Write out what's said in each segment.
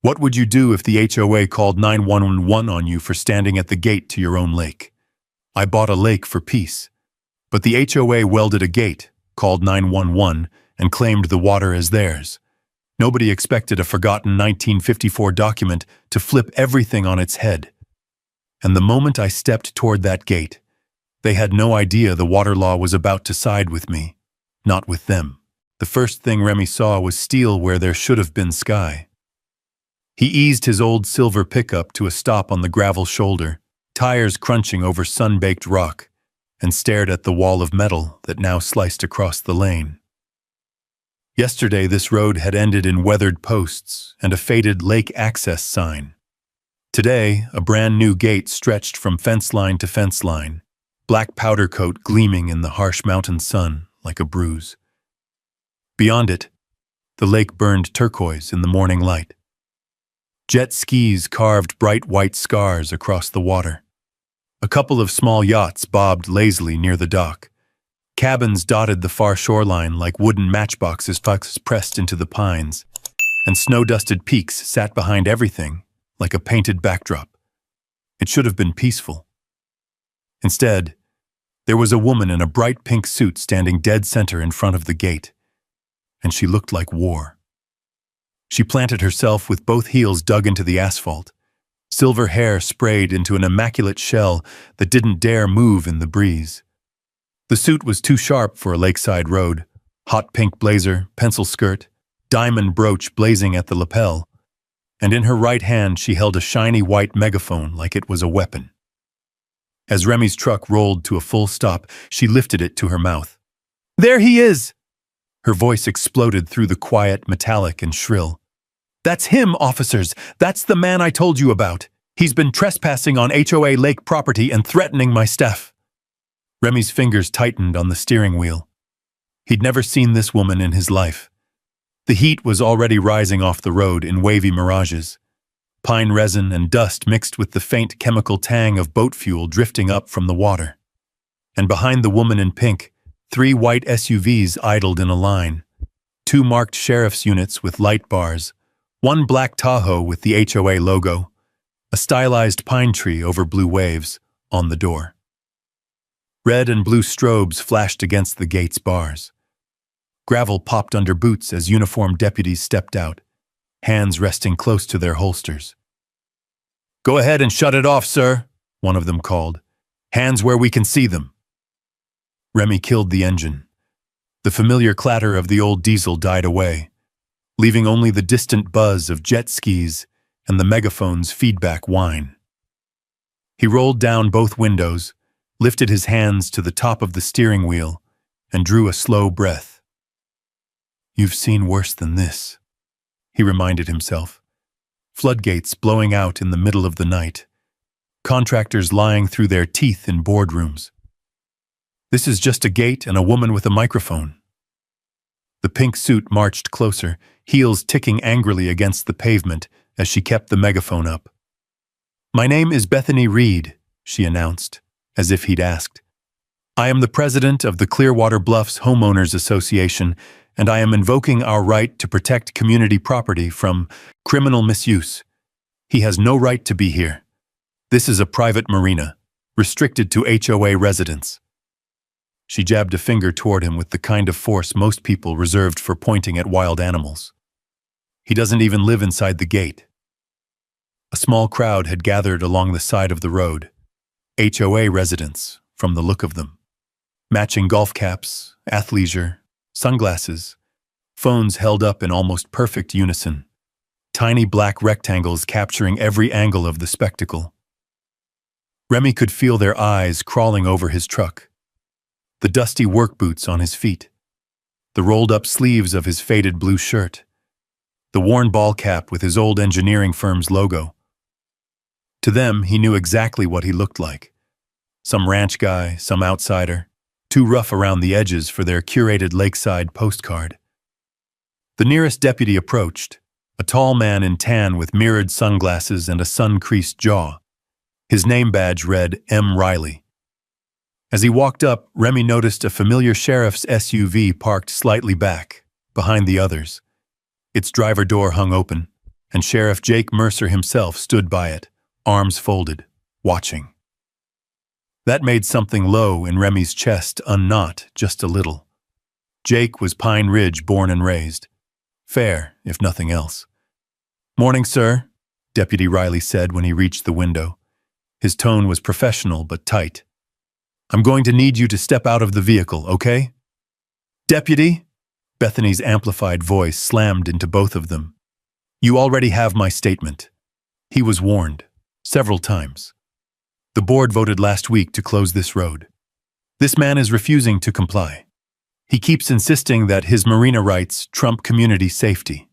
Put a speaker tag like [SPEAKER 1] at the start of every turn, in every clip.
[SPEAKER 1] What would you do if the HOA called 911 on you for standing at the gate to your own lake? I bought a lake for peace. But the HOA welded a gate, called 911, and claimed the water as theirs. Nobody expected a forgotten 1954 document to flip everything on its head. And the moment I stepped toward that gate, they had no idea the water law was about to side with me, not with them. The first thing Remy saw was steel where there should have been sky. He eased his old silver pickup to a stop on the gravel shoulder, tires crunching over sun-baked rock, and stared at the wall of metal that now sliced across the lane. Yesterday, this road had ended in weathered posts and a faded lake access sign. Today, a brand new gate stretched from fence line to fence line, black powder coat gleaming in the harsh mountain sun like a bruise. Beyond it, the lake burned turquoise in the morning light. Jet skis carved bright white scars across the water. A couple of small yachts bobbed lazily near the dock. Cabins dotted the far shoreline like wooden matchboxes pressed into the pines, and snow-dusted peaks sat behind everything like a painted backdrop. It should have been peaceful. Instead, there was a woman in a bright pink suit standing dead center in front of the gate, and she looked like war. She planted herself with both heels dug into the asphalt, silver hair sprayed into an immaculate shell that didn't dare move in the breeze. The suit was too sharp for a lakeside road, hot pink blazer, pencil skirt, diamond brooch blazing at the lapel, and in her right hand she held a shiny white megaphone like it was a weapon. As Remy's truck rolled to a full stop, she lifted it to her mouth. "There he is!" Her voice exploded through the quiet, metallic and shrill. "That's him, officers! That's the man I told you about! He's been trespassing on HOA lake property and threatening my staff." Remy's fingers tightened on the steering wheel. He'd never seen this woman in his life. The heat was already rising off the road in wavy mirages. Pine resin and dust mixed with the faint chemical tang of boat fuel drifting up from the water. And behind the woman in pink, 3 white SUVs idled in a line. 2 marked sheriff's units with light bars, 1 black Tahoe with the HOA logo, a stylized pine tree over blue waves on the door. Red and blue strobes flashed against the gate's bars. Gravel popped under boots as uniformed deputies stepped out, hands resting close to their holsters. "Go ahead and shut it off, sir," one of them called. "Hands where we can see them." Remy killed the engine. The familiar clatter of the old diesel died away, leaving only the distant buzz of jet skis and the megaphone's feedback whine. He rolled down both windows, lifted his hands to the top of the steering wheel, and drew a slow breath. "You've seen worse than this," he reminded himself. Floodgates blowing out in the middle of the night. Contractors lying through their teeth in boardrooms. This is just a gate and a woman with a microphone. The pink suit marched closer, heels ticking angrily against the pavement as she kept the megaphone up. "My name is Bethany Reed," she announced, as if he'd asked. "I am the president of the Clearwater Bluffs Homeowners Association, and I am invoking our right to protect community property from criminal misuse. He has no right to be here. This is a private marina, restricted to HOA residents." She jabbed a finger toward him with the kind of force most people reserved for pointing at wild animals. "He doesn't even live inside the gate." A small crowd had gathered along the side of the road. HOA residents, from the look of them. Matching golf caps, athleisure, sunglasses, phones held up in almost perfect unison. Tiny black rectangles capturing every angle of the spectacle. Remy could feel their eyes crawling over his truck. The dusty work boots on his feet, the rolled-up sleeves of his faded blue shirt, the worn ball cap with his old engineering firm's logo. To them, he knew exactly what he looked like. Some ranch guy, some outsider, too rough around the edges for their curated lakeside postcard. The nearest deputy approached, a tall man in tan with mirrored sunglasses and a sun-creased jaw. His name badge read M. Riley. As he walked up, Remy noticed a familiar sheriff's SUV parked slightly back, behind the others. Its driver door hung open, and Sheriff Jake Mercer himself stood by it, arms folded, watching. That made something low in Remy's chest unknot just a little. Jake was Pine Ridge born and raised. Fair, if nothing else. "Morning, sir," Deputy Riley said when he reached the window. His tone was professional but tight. "I'm going to need you to step out of the vehicle, okay?" "Deputy?" Bethany's amplified voice slammed into both of them. "You already have my statement." He was warned, several times. The board voted last week to close this road. This man is refusing to comply. He keeps insisting that his marina rights trump community safety.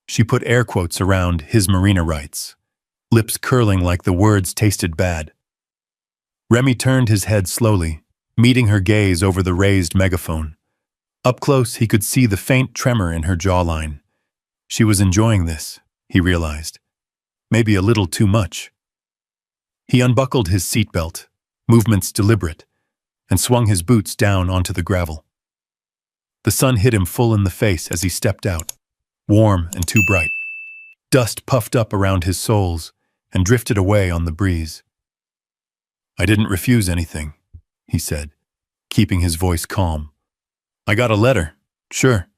[SPEAKER 1] She put air quotes around his marina rights, lips curling like the words tasted bad. Remy turned his head slowly, meeting her gaze over the raised megaphone. Up close, he could see the faint tremor in her jawline. She was enjoying this, he realized. Maybe a little too much. He unbuckled his seatbelt, movements deliberate, and swung his boots down onto the gravel. The sun hit him full in the face as he stepped out, warm and too bright. Dust puffed up around his soles and drifted away on the breeze. "I didn't refuse anything," he said, keeping his voice calm. "I got a letter, sure,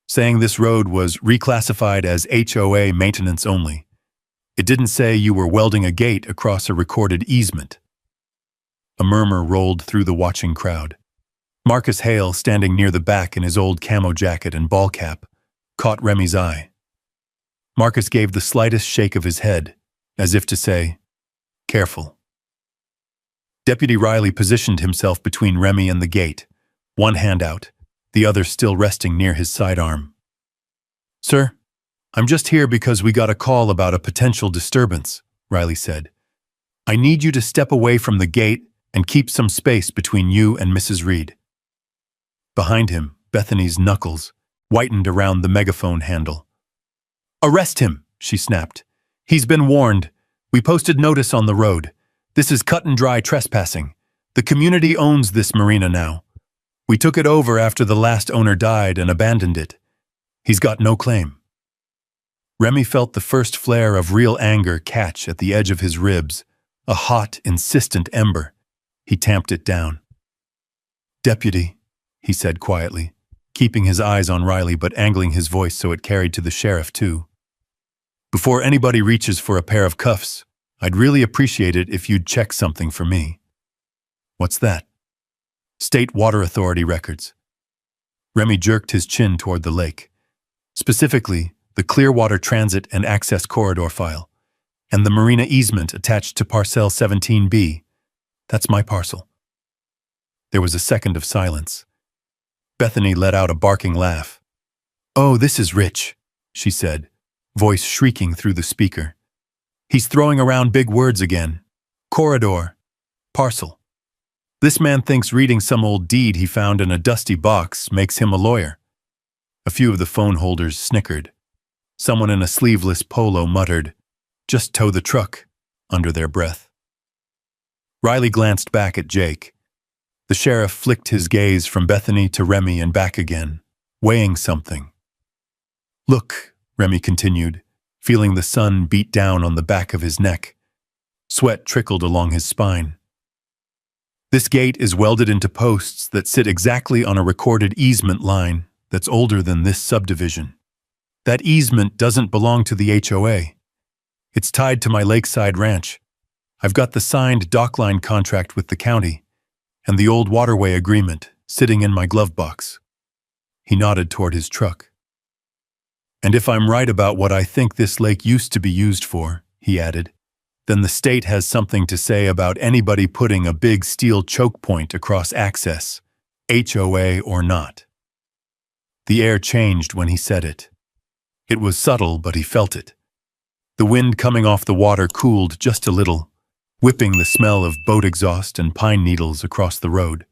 [SPEAKER 1] saying this road was reclassified as HOA maintenance only. It didn't say you were welding a gate across a recorded easement." A murmur rolled through the watching crowd. Marcus Hale, standing near the back in his old camo jacket and ball cap, caught Remy's eye. Marcus gave the slightest shake of his head, as if to say, "Careful." Deputy Riley positioned himself between Remy and the gate, one hand out, the other still resting near his sidearm. "Sir, I'm just here because we got a call about a potential disturbance," Riley said. "I need you to step away from the gate and keep some space between you and Mrs. Reed." Behind him, Bethany's knuckles whitened around the megaphone handle. "Arrest him," she snapped. "He's been warned. We posted notice on the road. This is cut and dry trespassing. The community owns this marina now. We took it over after the last owner died and abandoned it. He's got no claim." Remy felt the first flare of real anger catch at the edge of his ribs, a hot, insistent ember. He tamped it down. "Deputy," he said quietly, keeping his eyes on Riley but angling his voice so it carried to the sheriff too. "Before anybody reaches for a pair of cuffs, I'd really appreciate it if you'd check something for me." "What's that?" "State Water Authority records." Remy jerked his chin toward the lake. Specifically, the Clearwater Transit and Access Corridor file, and the marina easement attached to Parcel 17B. That's my parcel. There was a second of silence. Bethany let out a barking laugh. "Oh, this is Rich," she said, voice shrieking through the speaker. "He's throwing around big words again. Corridor. Parcel. This man thinks reading some old deed he found in a dusty box makes him a lawyer." A few of the phone holders snickered. Someone in a sleeveless polo muttered, "Just tow the truck," under their breath. Riley glanced back at Jake. The sheriff flicked his gaze from Bethany to Remy and back again, weighing something. "Look," Remy continued, feeling the sun beat down on the back of his neck. Sweat trickled along his spine. "This gate is welded into posts that sit exactly on a recorded easement line that's older than this subdivision. That easement doesn't belong to the HOA. It's tied to my lakeside ranch. I've got the signed dockline contract with the county and the old Waterway agreement sitting in my glove box." He nodded toward his truck. "And if I'm right about what I think this lake used to be used for," he added, "then the state has something to say about anybody putting a big steel choke point across access, HOA or not." The air changed when he said it. It was subtle, but he felt it. The wind coming off the water cooled just a little, whipping the smell of boat exhaust and pine needles across the road.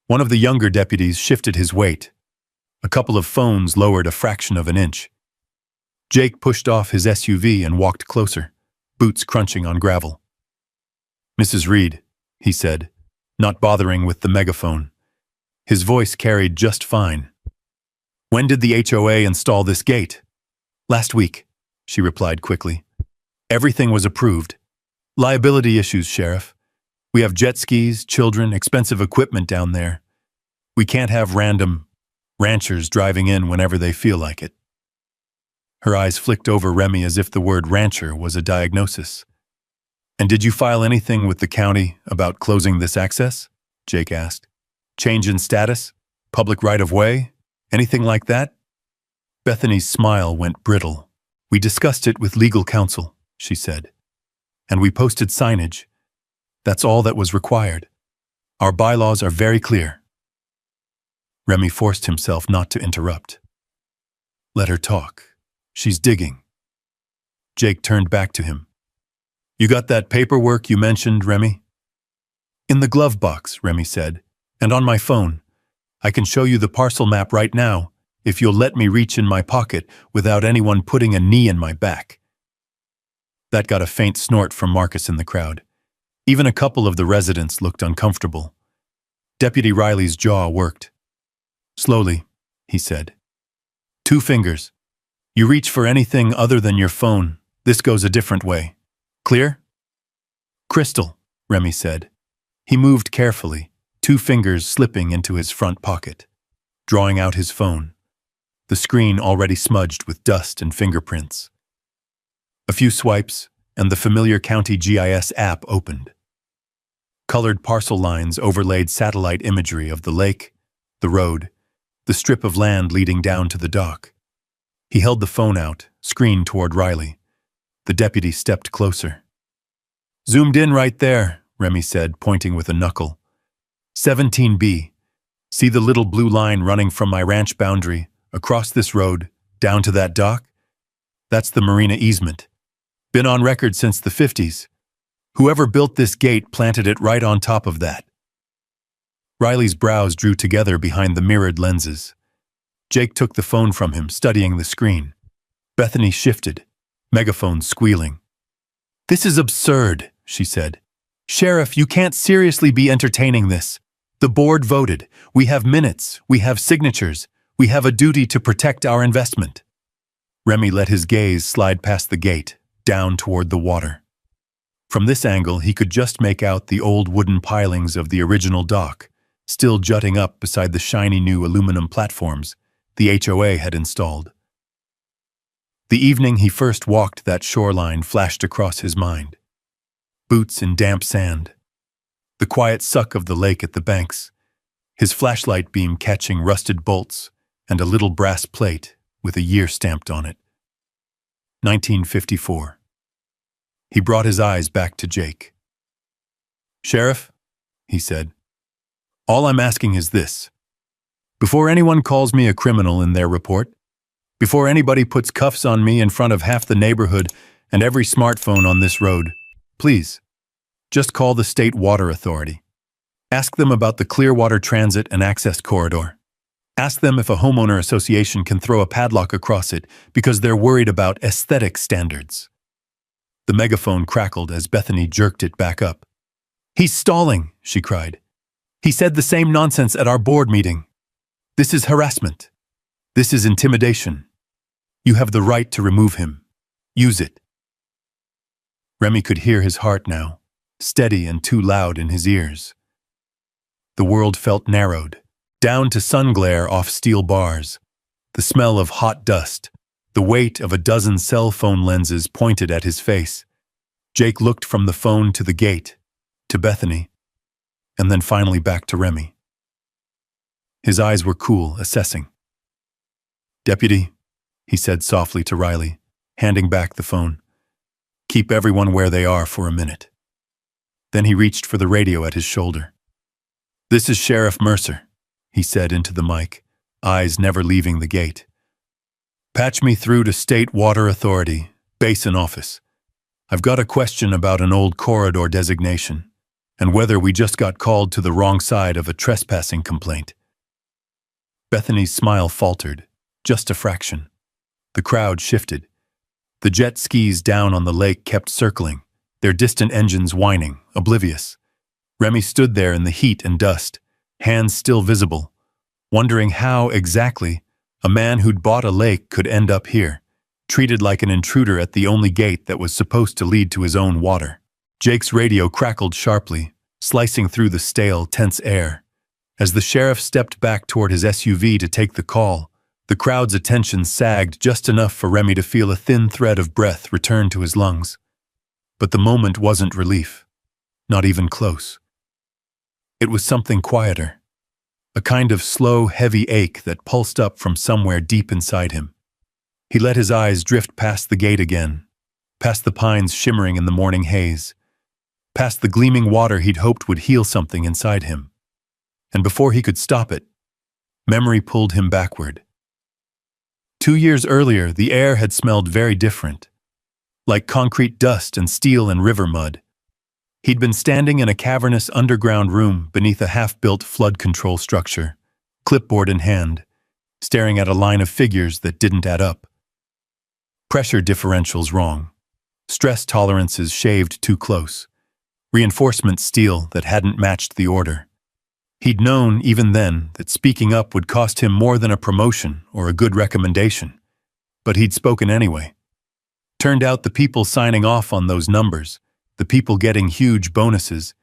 [SPEAKER 1] One of the younger deputies shifted his weight. A couple of phones lowered a fraction of an inch. Jake pushed off his SUV and walked closer, boots crunching on gravel. "Mrs. Reed," he said, not bothering with the megaphone. His voice carried just fine. "When did the HOA install this gate?" Last week, she replied quickly. Everything was approved. Liability issues, Sheriff. We have jet skis, children, expensive equipment down there. We can't have random ranchers driving in whenever they feel like it. Her eyes flicked over Remy as if the word rancher was a diagnosis. And did you file anything with the county about closing this access? Jake asked. Change in status? Public right-of-way? Anything like that? Bethany's smile went brittle. We discussed it with legal counsel, she said. And we posted signage. That's all that was required. Our bylaws are very clear. Remy forced himself not to interrupt. Let her talk. She's digging. Jake turned back to him. You got that paperwork you mentioned, Remy? In the glove box, Remy said, and on my phone. I can show you the parcel map right now, if you'll let me reach in my pocket without anyone putting a knee in my back. That got a faint snort from Marcus in the crowd. Even a couple of the residents looked uncomfortable. Deputy Riley's jaw worked. Slowly, he said. 2 fingers. You reach for anything other than your phone. This goes a different way. Clear? Crystal, Remy said. He moved carefully, 2 fingers slipping into his front pocket, drawing out his phone, the screen already smudged with dust and fingerprints. A few swipes, and the familiar county GIS app opened. Colored parcel lines overlaid satellite imagery of the lake, the road, the strip of land leading down to the dock. He held the phone out, screen toward Riley. The deputy stepped closer. Zoomed in right there, Remy said, pointing with a knuckle. 17B. See the little blue line running from my ranch boundary, across this road, down to that dock? That's the marina easement. Been on record since the 50s. Whoever built this gate planted it right on top of that. Riley's brows drew together behind the mirrored lenses. Jake took the phone from him, studying the screen. Bethany shifted, megaphone squealing. This is absurd, she said. Sheriff, you can't seriously be entertaining this. The board voted. We have minutes. We have signatures. We have a duty to protect our investment. Remy let his gaze slide past the gate, down toward the water. From this angle, he could just make out the old wooden pilings of the original dock, still jutting up beside the shiny new aluminum platforms the HOA had installed. The evening he first walked that shoreline flashed across his mind. Boots in damp sand. The quiet suck of the lake at the banks. His flashlight beam catching rusted bolts and a little brass plate with a year stamped on it. 1954. He brought his eyes back to Jake. Sheriff, he said, all I'm asking is this. Before anyone calls me a criminal in their report, before anybody puts cuffs on me in front of half the neighborhood and every smartphone on this road, please, just call the State Water Authority. Ask them about the Clearwater Transit and Access Corridor. Ask them if a homeowner association can throw a padlock across it because they're worried about aesthetic standards. The megaphone crackled as Bethany jerked it back up. He's stalling, she cried. He said the same nonsense at our board meeting. This is harassment. This is intimidation. You have the right to remove him. Use it. Remy could hear his heart now, steady and too loud in his ears. The world felt narrowed, down to sun glare off steel bars, the smell of hot dust, the weight of a dozen cell phone lenses pointed at his face. Jake looked from the phone to the gate, to Bethany, and then finally back to Remy. His eyes were cool, assessing. Deputy, he said softly to Riley, handing back the phone. Keep everyone where they are for a minute. Then he reached for the radio at his shoulder. This is Sheriff Mercer, he said into the mic, eyes never leaving the gate. Patch me through to State Water Authority, Basin Office. I've got a question about an old corridor designation, and whether we just got called to the wrong side of a trespassing complaint. Bethany's smile faltered, just a fraction. The crowd shifted. The jet skis down on the lake kept circling, their distant engines whining, oblivious. Remy stood there in the heat and dust, hands still visible, wondering how, exactly, a man who'd bought a lake could end up here, treated like an intruder at the only gate that was supposed to lead to his own water. Jake's radio crackled sharply, slicing through the stale, tense air. As the sheriff stepped back toward his SUV to take the call, the crowd's attention sagged just enough for Remy to feel a thin thread of breath return to his lungs. But the moment wasn't relief. Not even close. It was something quieter. A kind of slow, heavy ache that pulsed up from somewhere deep inside him. He let his eyes drift past the gate again, past the pines shimmering in the morning haze, past the gleaming water he'd hoped would heal something inside him. And before he could stop it, memory pulled him backward. 2 years earlier, the air had smelled very different, like concrete dust and steel and river mud. He'd been standing in a cavernous underground room beneath a half-built flood control structure, clipboard in hand, staring at a line of figures that didn't add up. Pressure differentials wrong, stress tolerances shaved too close, reinforcement steel that hadn't matched the order. He'd known, even then, that speaking up would cost him more than a promotion or a good recommendation, but he'd spoken anyway. Turned out the people signing off on those numbers, the people getting huge bonuses,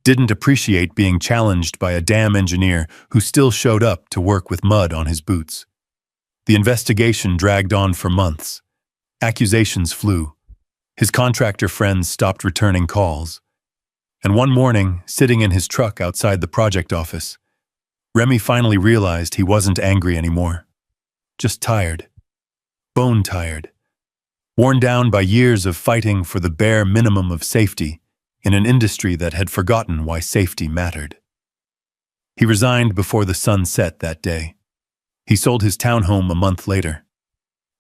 [SPEAKER 1] didn't appreciate being challenged by a damn engineer who still showed up to work with mud on his boots. The investigation dragged on for months. Accusations flew. His contractor friends stopped returning calls. And one morning, sitting in his truck outside the project office, Remy finally realized he wasn't angry anymore. Just tired. Bone tired. Worn down by years of fighting for the bare minimum of safety in an industry that had forgotten why safety mattered. He resigned before the sun set that day. He sold his townhome a month later.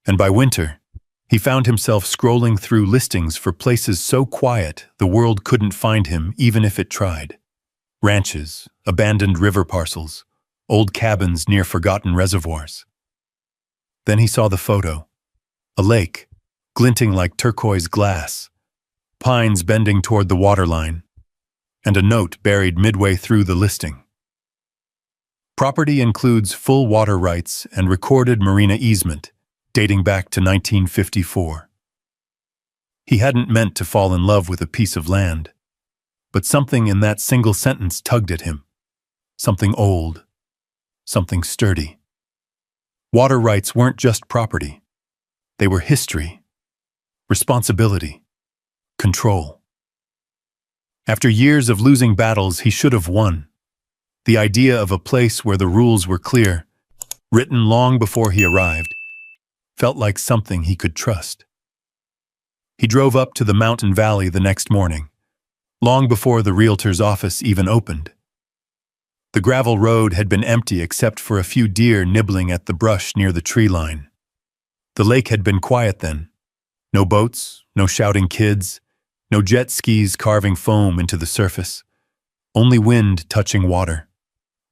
[SPEAKER 1] And by winter, he found himself scrolling through listings for places so quiet the world couldn't find him even if it tried. Ranches, abandoned river parcels, old cabins near forgotten reservoirs. Then he saw the photo. A lake, glinting like turquoise glass, pines bending toward the waterline, and a note buried midway through the listing. Property includes full water rights and recorded marina easement, dating back to 1954. He hadn't meant to fall in love with a piece of land, but something in that single sentence tugged at him. Something old, something sturdy. Water rights weren't just property. They were history. Responsibility, control. After years of losing battles he should have won, the idea of a place where the rules were clear, written long before he arrived, felt like something he could trust. He drove up to the mountain valley the next morning, long before the realtor's office even opened. The gravel road had been empty except for a few deer nibbling at the brush near the tree line. The lake had been quiet then. No boats, no shouting kids, no jet skis carving foam into the surface. Only wind touching water.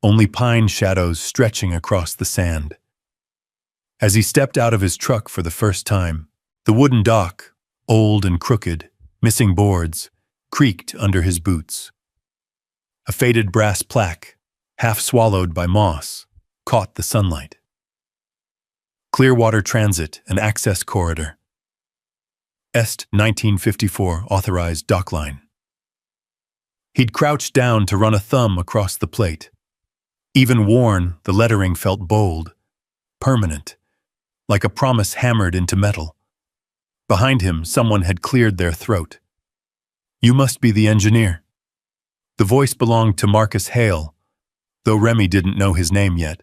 [SPEAKER 1] Only pine shadows stretching across the sand. As he stepped out of his truck for the first time, the wooden dock, old and crooked, missing boards, creaked under his boots. A faded brass plaque, half swallowed by moss, caught the sunlight. Clearwater Transit and Access Corridor. Est 1954 authorized dockline. He'd crouched down to run a thumb across the plate. Even worn, the lettering felt bold, permanent, like a promise hammered into metal. Behind him, someone had cleared their throat. "You must be the engineer." The voice belonged to Marcus Hale, though Remy didn't know his name yet.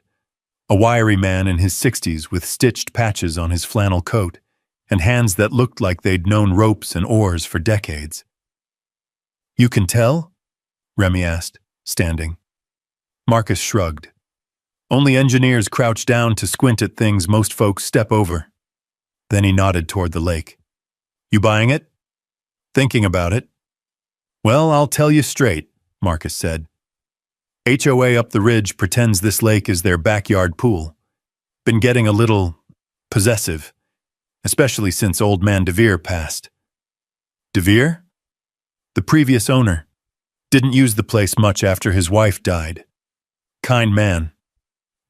[SPEAKER 1] A wiry man in his 60s with stitched patches on his flannel coat and hands that looked like they'd known ropes and oars for decades. "You can tell?" Remy asked, standing. Marcus shrugged. "Only engineers crouch down to squint at things most folks step over." Then he nodded toward the lake. "You buying it?" "Thinking about it." "Well, I'll tell you straight," Marcus said. "HOA up the ridge pretends this lake is their backyard pool. Been getting a little possessive, especially since old man DeVere passed." "DeVere?" "The previous owner. Didn't use the place much after his wife died. Kind man.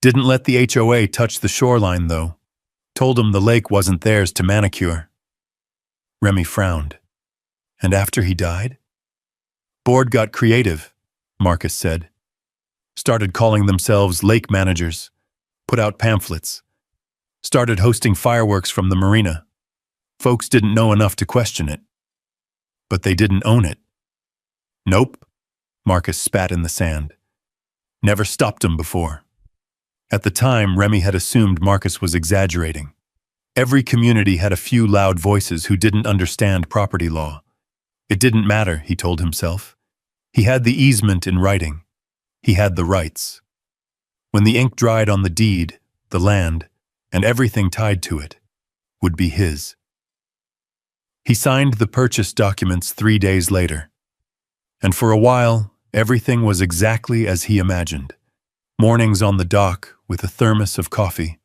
[SPEAKER 1] Didn't let the HOA touch the shoreline, though. Told him the lake wasn't theirs to manicure. Remy frowned. And after he died? Board got creative, Marcus said. Started calling themselves lake managers, put out pamphlets, started hosting fireworks from the marina. Folks didn't know enough to question it. But they didn't own it. Nope, Marcus spat in the sand. Never stopped him before. At the time, Remy had assumed Marcus was exaggerating. Every community had a few loud voices who didn't understand property law. It didn't matter, he told himself. He had the easement in writing. He had the rights. When the ink dried on the deed, the land, and everything tied to it, would be his. He signed the purchase documents 3 days later. And for a while, everything was exactly as he imagined. Mornings on the dock with a thermos of coffee,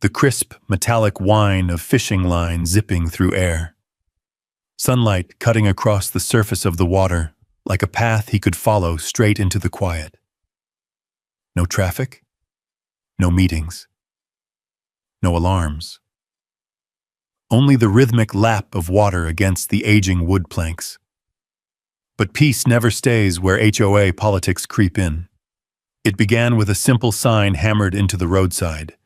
[SPEAKER 1] the crisp, metallic whine of fishing line zipping through air. Sunlight cutting across the surface of the water like a path he could follow straight into the quiet. No traffic, no meetings, no alarms. Only the rhythmic lap of water against the aging wood planks. But peace never stays where HOA politics creep in. It began with a simple sign hammered into the roadside.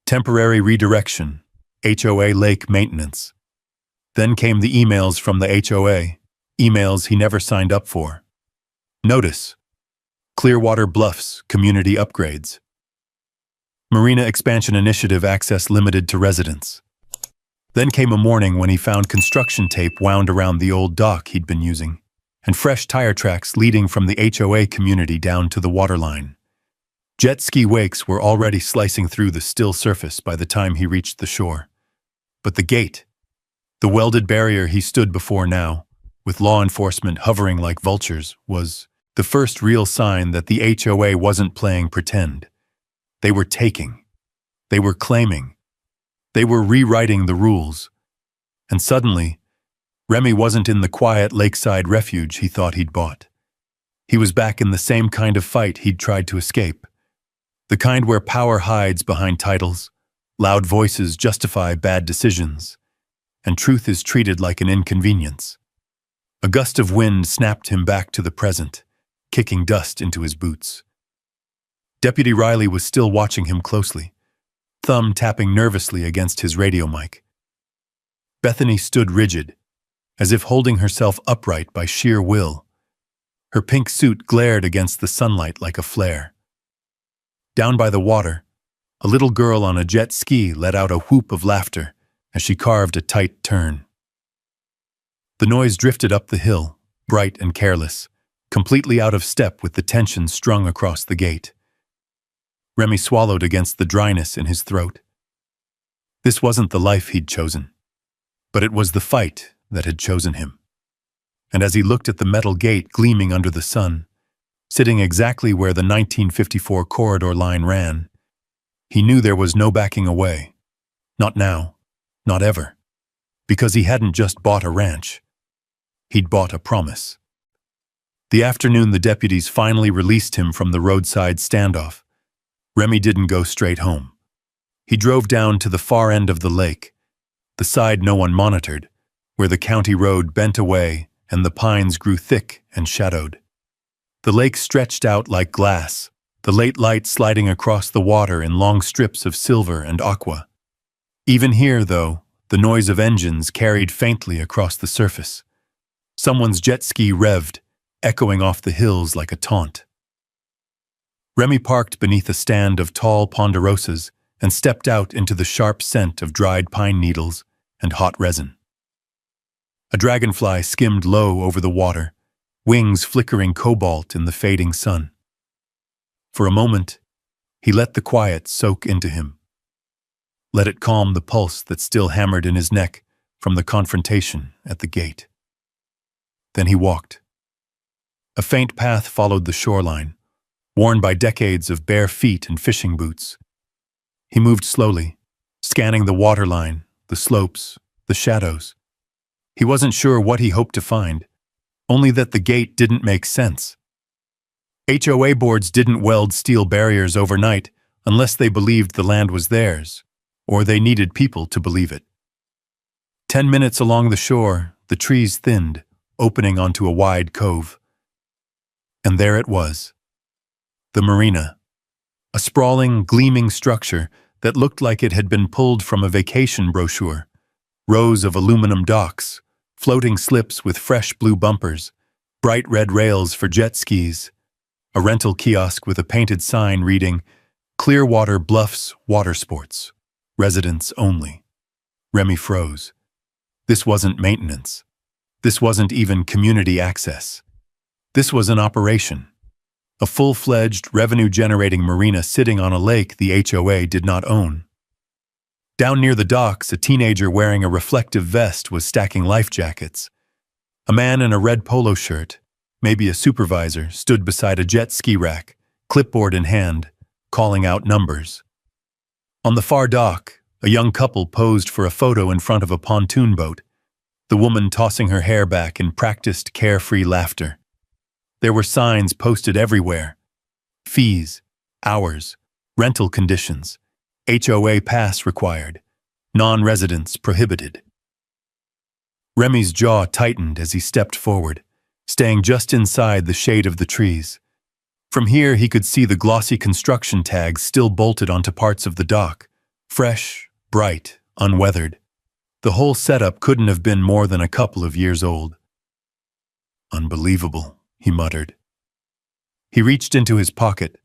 [SPEAKER 1] Temporary redirection, HOA lake maintenance. Then came the emails from the HOA, emails he never signed up for. Notice: Clearwater Bluffs community upgrades. Marina Expansion Initiative access limited to residents. Then came a morning when he found construction tape wound around the old dock he'd been using, and fresh tire tracks leading from the HOA community down to the waterline. Jet ski wakes were already slicing through the still surface by the time he reached the shore. But the gate, the welded barrier he stood before now, with law enforcement hovering like vultures, was the first real sign that the HOA wasn't playing pretend. They were taking. They were claiming. They were rewriting the rules. And suddenly, Remy wasn't in the quiet lakeside refuge he thought he'd bought. He was back in the same kind of fight he'd tried to escape. The kind where power hides behind titles, loud voices justify bad decisions, and truth is treated like an inconvenience. A gust of wind snapped him back to the present, kicking dust into his boots. Deputy Riley was still watching him closely, thumb tapping nervously against his radio mic. Bethany stood rigid, as if holding herself upright by sheer will. Her pink suit glared against the sunlight like a flare. Down by the water, a little girl on a jet ski let out a whoop of laughter as she carved a tight turn. The noise drifted up the hill, bright and careless, completely out of step with the tension strung across the gate. Remy swallowed against the dryness in his throat. This wasn't the life he'd chosen, but it was the fight that had chosen him. And as he looked at the metal gate gleaming under the sun, sitting exactly where the 1954 corridor line ran, he knew there was no backing away. Not now, not ever. Because he hadn't just bought a ranch. He'd bought a promise. The afternoon the deputies finally released him from the roadside standoff, Remy didn't go straight home. He drove down to the far end of the lake, the side no one monitored, where the county road bent away and the pines grew thick and shadowed. The lake stretched out like glass, the late light sliding across the water in long strips of silver and aqua. Even here, though, the noise of engines carried faintly across the surface. Someone's jet ski revved, echoing off the hills like a taunt. Remy parked beneath a stand of tall ponderosas and stepped out into the sharp scent of dried pine needles and hot resin. A dragonfly skimmed low over the water, wings flickering cobalt in the fading sun. For a moment, he let the quiet soak into him. Let it calm the pulse that still hammered in his neck from the confrontation at the gate. Then he walked. A faint path followed the shoreline, worn by decades of bare feet and fishing boots. He moved slowly, scanning the waterline, the slopes, the shadows. He wasn't sure what he hoped to find, only that the gate didn't make sense. HOA boards didn't weld steel barriers overnight unless they believed the land was theirs, or they needed people to believe it. 10 minutes along the shore, the trees thinned, opening onto a wide cove. And there it was. The marina. A sprawling, gleaming structure that looked like it had been pulled from a vacation brochure. Rows of aluminum docks, floating slips with fresh blue bumpers, bright red rails for jet skis, a rental kiosk with a painted sign reading, Clearwater Bluffs Water Sports, residents only. Remy froze. This wasn't maintenance. This wasn't even community access. This was an operation. A full-fledged, revenue-generating marina sitting on a lake the HOA did not own. Down near the docks, a teenager wearing a reflective vest was stacking life jackets. A man in a red polo shirt, maybe a supervisor, stood beside a jet ski rack, clipboard in hand, calling out numbers. On the far dock, a young couple posed for a photo in front of a pontoon boat, the woman tossing her hair back in practiced, carefree laughter. There were signs posted everywhere. Fees, hours, rental conditions, HOA pass required, non-residents prohibited. Remy's jaw tightened as he stepped forward, staying just inside the shade of the trees. From here he could see the glossy construction tags still bolted onto parts of the dock, fresh, bright, unweathered. The whole setup couldn't have been more than a couple of years old. Unbelievable, he muttered. He reached into his pocket,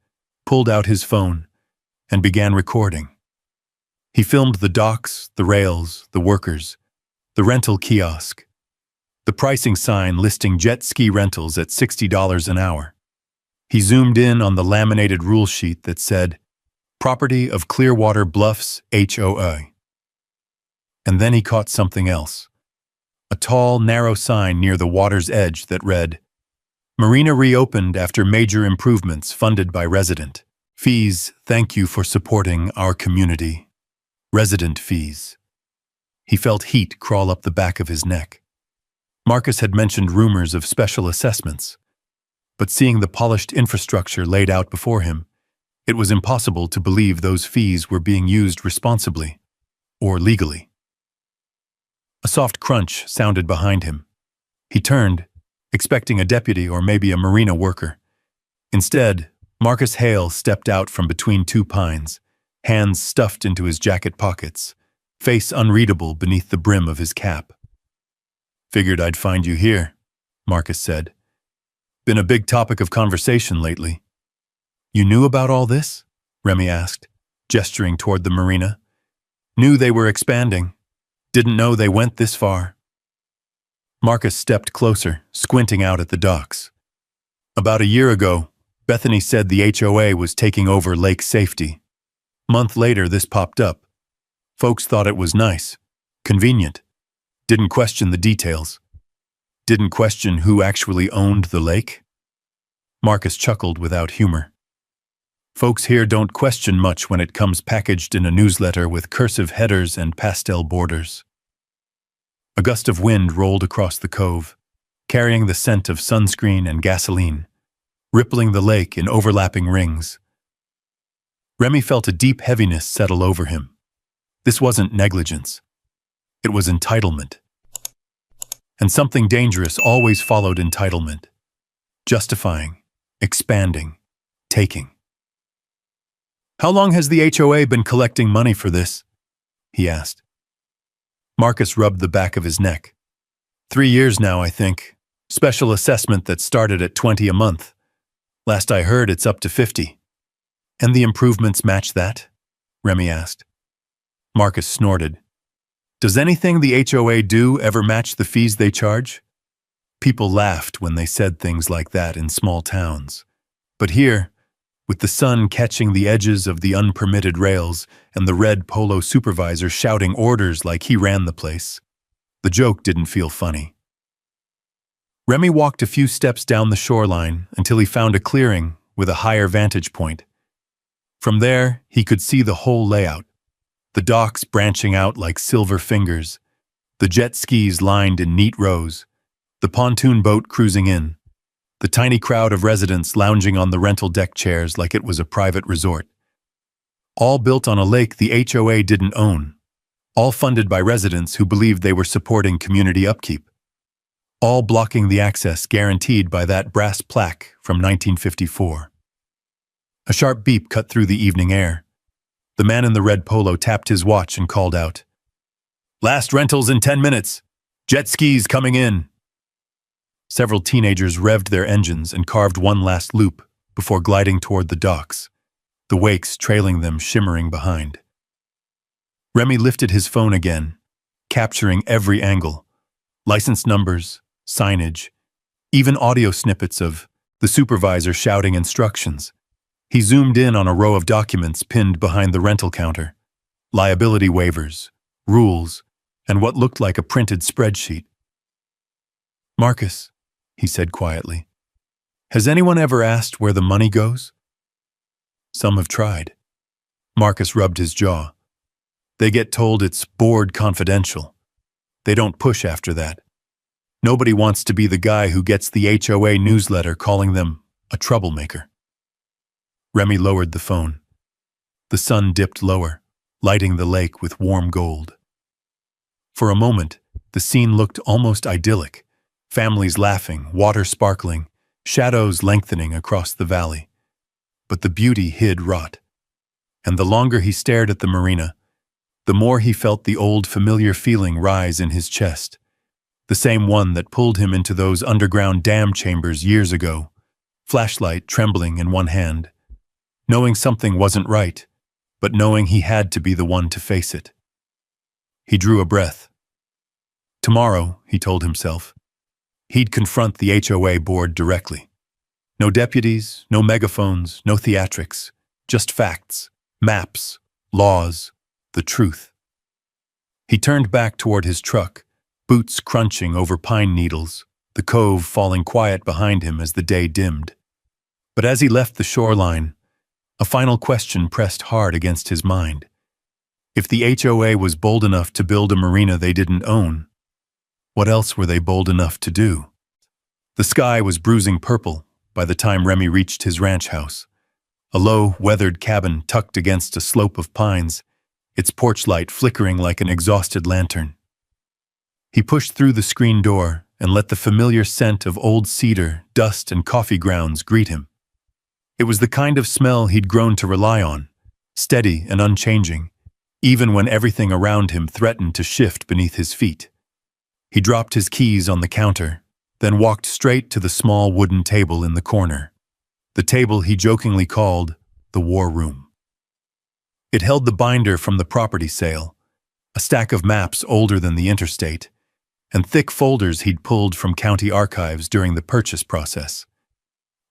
[SPEAKER 1] pulled out his phone, and began recording. He filmed the docks, the rails, the workers, the rental kiosk, the pricing sign listing jet ski rentals at $60 an hour. He zoomed in on the laminated rule sheet that said, Property of Clearwater Bluffs HOA. And then he caught something else. A tall, narrow sign near the water's edge that read, Marina reopened after major improvements funded by resident. Fees, thank you for supporting our community. Resident fees. He felt heat crawl up the back of his neck. Marcus had mentioned rumors of special assessments, but seeing the polished infrastructure laid out before him, it was impossible to believe those fees were being used responsibly or legally. A soft crunch sounded behind him. He turned, expecting a deputy or maybe a marina worker. Instead, Marcus Hale stepped out from between two pines, hands stuffed into his jacket pockets, face unreadable beneath the brim of his cap. Figured I'd find you here, Marcus said. Been a big topic of conversation lately. You knew about all this? Remy asked, gesturing toward the marina. Knew they were expanding. Didn't know they went this far. Marcus stepped closer, squinting out at the docks. About a year ago, Bethany said the HOA was taking over lake safety. Month later, this popped up. Folks thought it was nice, convenient. Didn't question the details. Didn't question who actually owned the lake. Marcus chuckled without humor. Folks here don't question much when it comes packaged in a newsletter with cursive headers and pastel borders. A gust of wind rolled across the cove, carrying the scent of sunscreen and gasoline, rippling the lake in overlapping rings. Remy felt a deep heaviness settle over him. This wasn't negligence. It was entitlement. And something dangerous always followed entitlement. Justifying, expanding, taking. How long has the HOA been collecting money for this? He asked. Marcus rubbed the back of his neck. 3 years now, I think. Special assessment that started at $20 a month. Last I heard, it's up to $50. And the improvements match that? Remy asked. Marcus snorted. Does anything the HOA do ever match the fees they charge? People laughed when they said things like that in small towns. But here, with the sun catching the edges of the unpermitted rails and the red polo supervisor shouting orders like he ran the place, the joke didn't feel funny. Remy walked a few steps down the shoreline until he found a clearing with a higher vantage point. From there, he could see the whole layout, the docks branching out like silver fingers, the jet skis lined in neat rows, the pontoon boat cruising in, the tiny crowd of residents lounging on the rental deck chairs like it was a private resort. all built on a lake the HOA didn't own, all funded by residents who believed they were supporting community upkeep, all blocking the access guaranteed by that brass plaque from 1954. A sharp beep cut through the evening air. The man in the red polo tapped his watch and called out, "Last rentals in 10 minutes. Jet skis coming in." Several teenagers revved their engines and carved one last loop before gliding toward the docks, the wakes trailing them shimmering behind. Remy lifted his phone again, capturing every angle, license numbers, signage, even audio snippets of the supervisor shouting instructions. He zoomed in on a row of documents pinned behind the rental counter, liability waivers, rules, and what looked like a printed spreadsheet. "Marcus," he said quietly, "has anyone ever asked where the money goes?" "Some have tried." Marcus rubbed his jaw. "They get told it's board confidential. They don't push after that. Nobody wants to be the guy who gets the HOA newsletter calling them a troublemaker." Remy lowered the phone. The sun dipped lower, lighting the lake with warm gold. For a moment, the scene looked almost idyllic. Families laughing, water sparkling, shadows lengthening across the valley. But the beauty hid rot. And the longer he stared at the marina, the more he felt the old familiar feeling rise in his chest. The same one that pulled him into those underground dam chambers years ago, flashlight trembling in one hand. Knowing something wasn't right, but knowing he had to be the one to face it. He drew a breath. Tomorrow, he told himself, he'd confront the HOA board directly. No deputies, no megaphones, no theatrics, just facts, maps, laws, the truth. He turned back toward his truck, boots crunching over pine needles, the cove falling quiet behind him as the day dimmed. But as he left the shoreline, a final question pressed hard against his mind. If the HOA was bold enough to build a marina they didn't own, what else were they bold enough to do? The sky was bruising purple by the time Remy reached his ranch house, a low, weathered cabin tucked against a slope of pines, its porch light flickering like an exhausted lantern. He pushed through the screen door and let the familiar scent of old cedar, dust, and coffee grounds greet him. It was the kind of smell he'd grown to rely on, steady and unchanging, even when everything around him threatened to shift beneath his feet. He dropped his keys on the counter, then walked straight to the small wooden table in the corner, the table he jokingly called the war room. It held the binder from the property sale, a stack of maps older than the interstate, and thick folders he'd pulled from county archives during the purchase process.